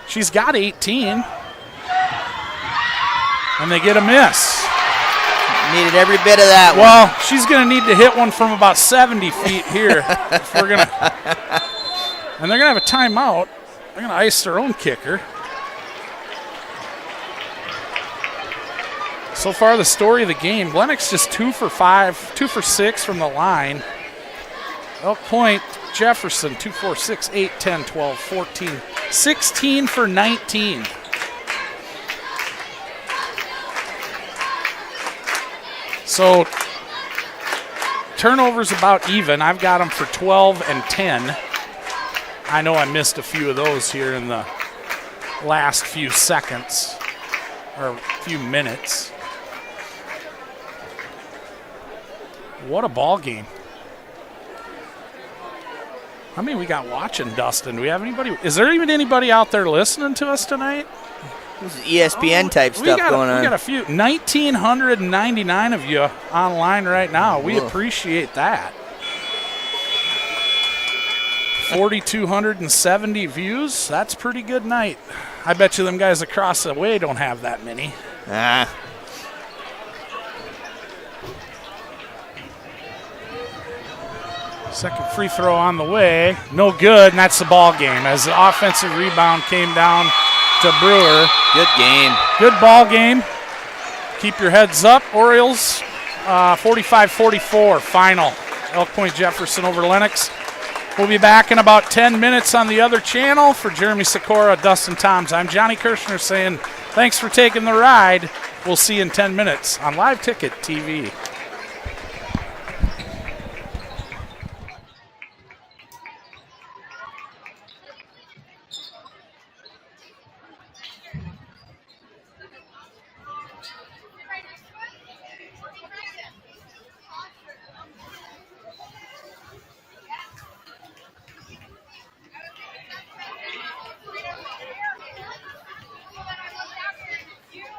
She's got 18. And they get a miss. Needed every bit of that one. Well, she's going to need to hit one from about 70 feet here. If we're going to. And they're going to have a timeout. They're going to ice their own kicker. So far, the story of the game, Lennox just 2 for 5, 2 for 6 from the line. Point-Jefferson, 2, 4, 6, 8, 10, 12, 14, 16 for 19. So turnovers about even. I've got them for 12 and 10. I know I missed a few of those here in the last few seconds or few minutes. What a ball game. How many we got watching, Dustin? Do we have anybody? Is there even anybody out there listening to us tonight? This is ESPN type stuff going on. We got a few. 1,999 of you online right now. We appreciate that. 4,270 views. That's a pretty good night. I bet you them guys across the way don't have that many. Second free throw on the way. No good, and that's the ball game as the offensive rebound came down to Brewer. Good game. Good ball game. Keep your heads up. Orioles 45-44 final. Elk Point-Jefferson over Lennox. We'll be back in about 10 minutes on the other channel. For Jeremy Sikora, Dustin Toms, I'm Johnny Kirshner saying thanks for taking the ride. We'll see you in 10 minutes on Live Ticket TV.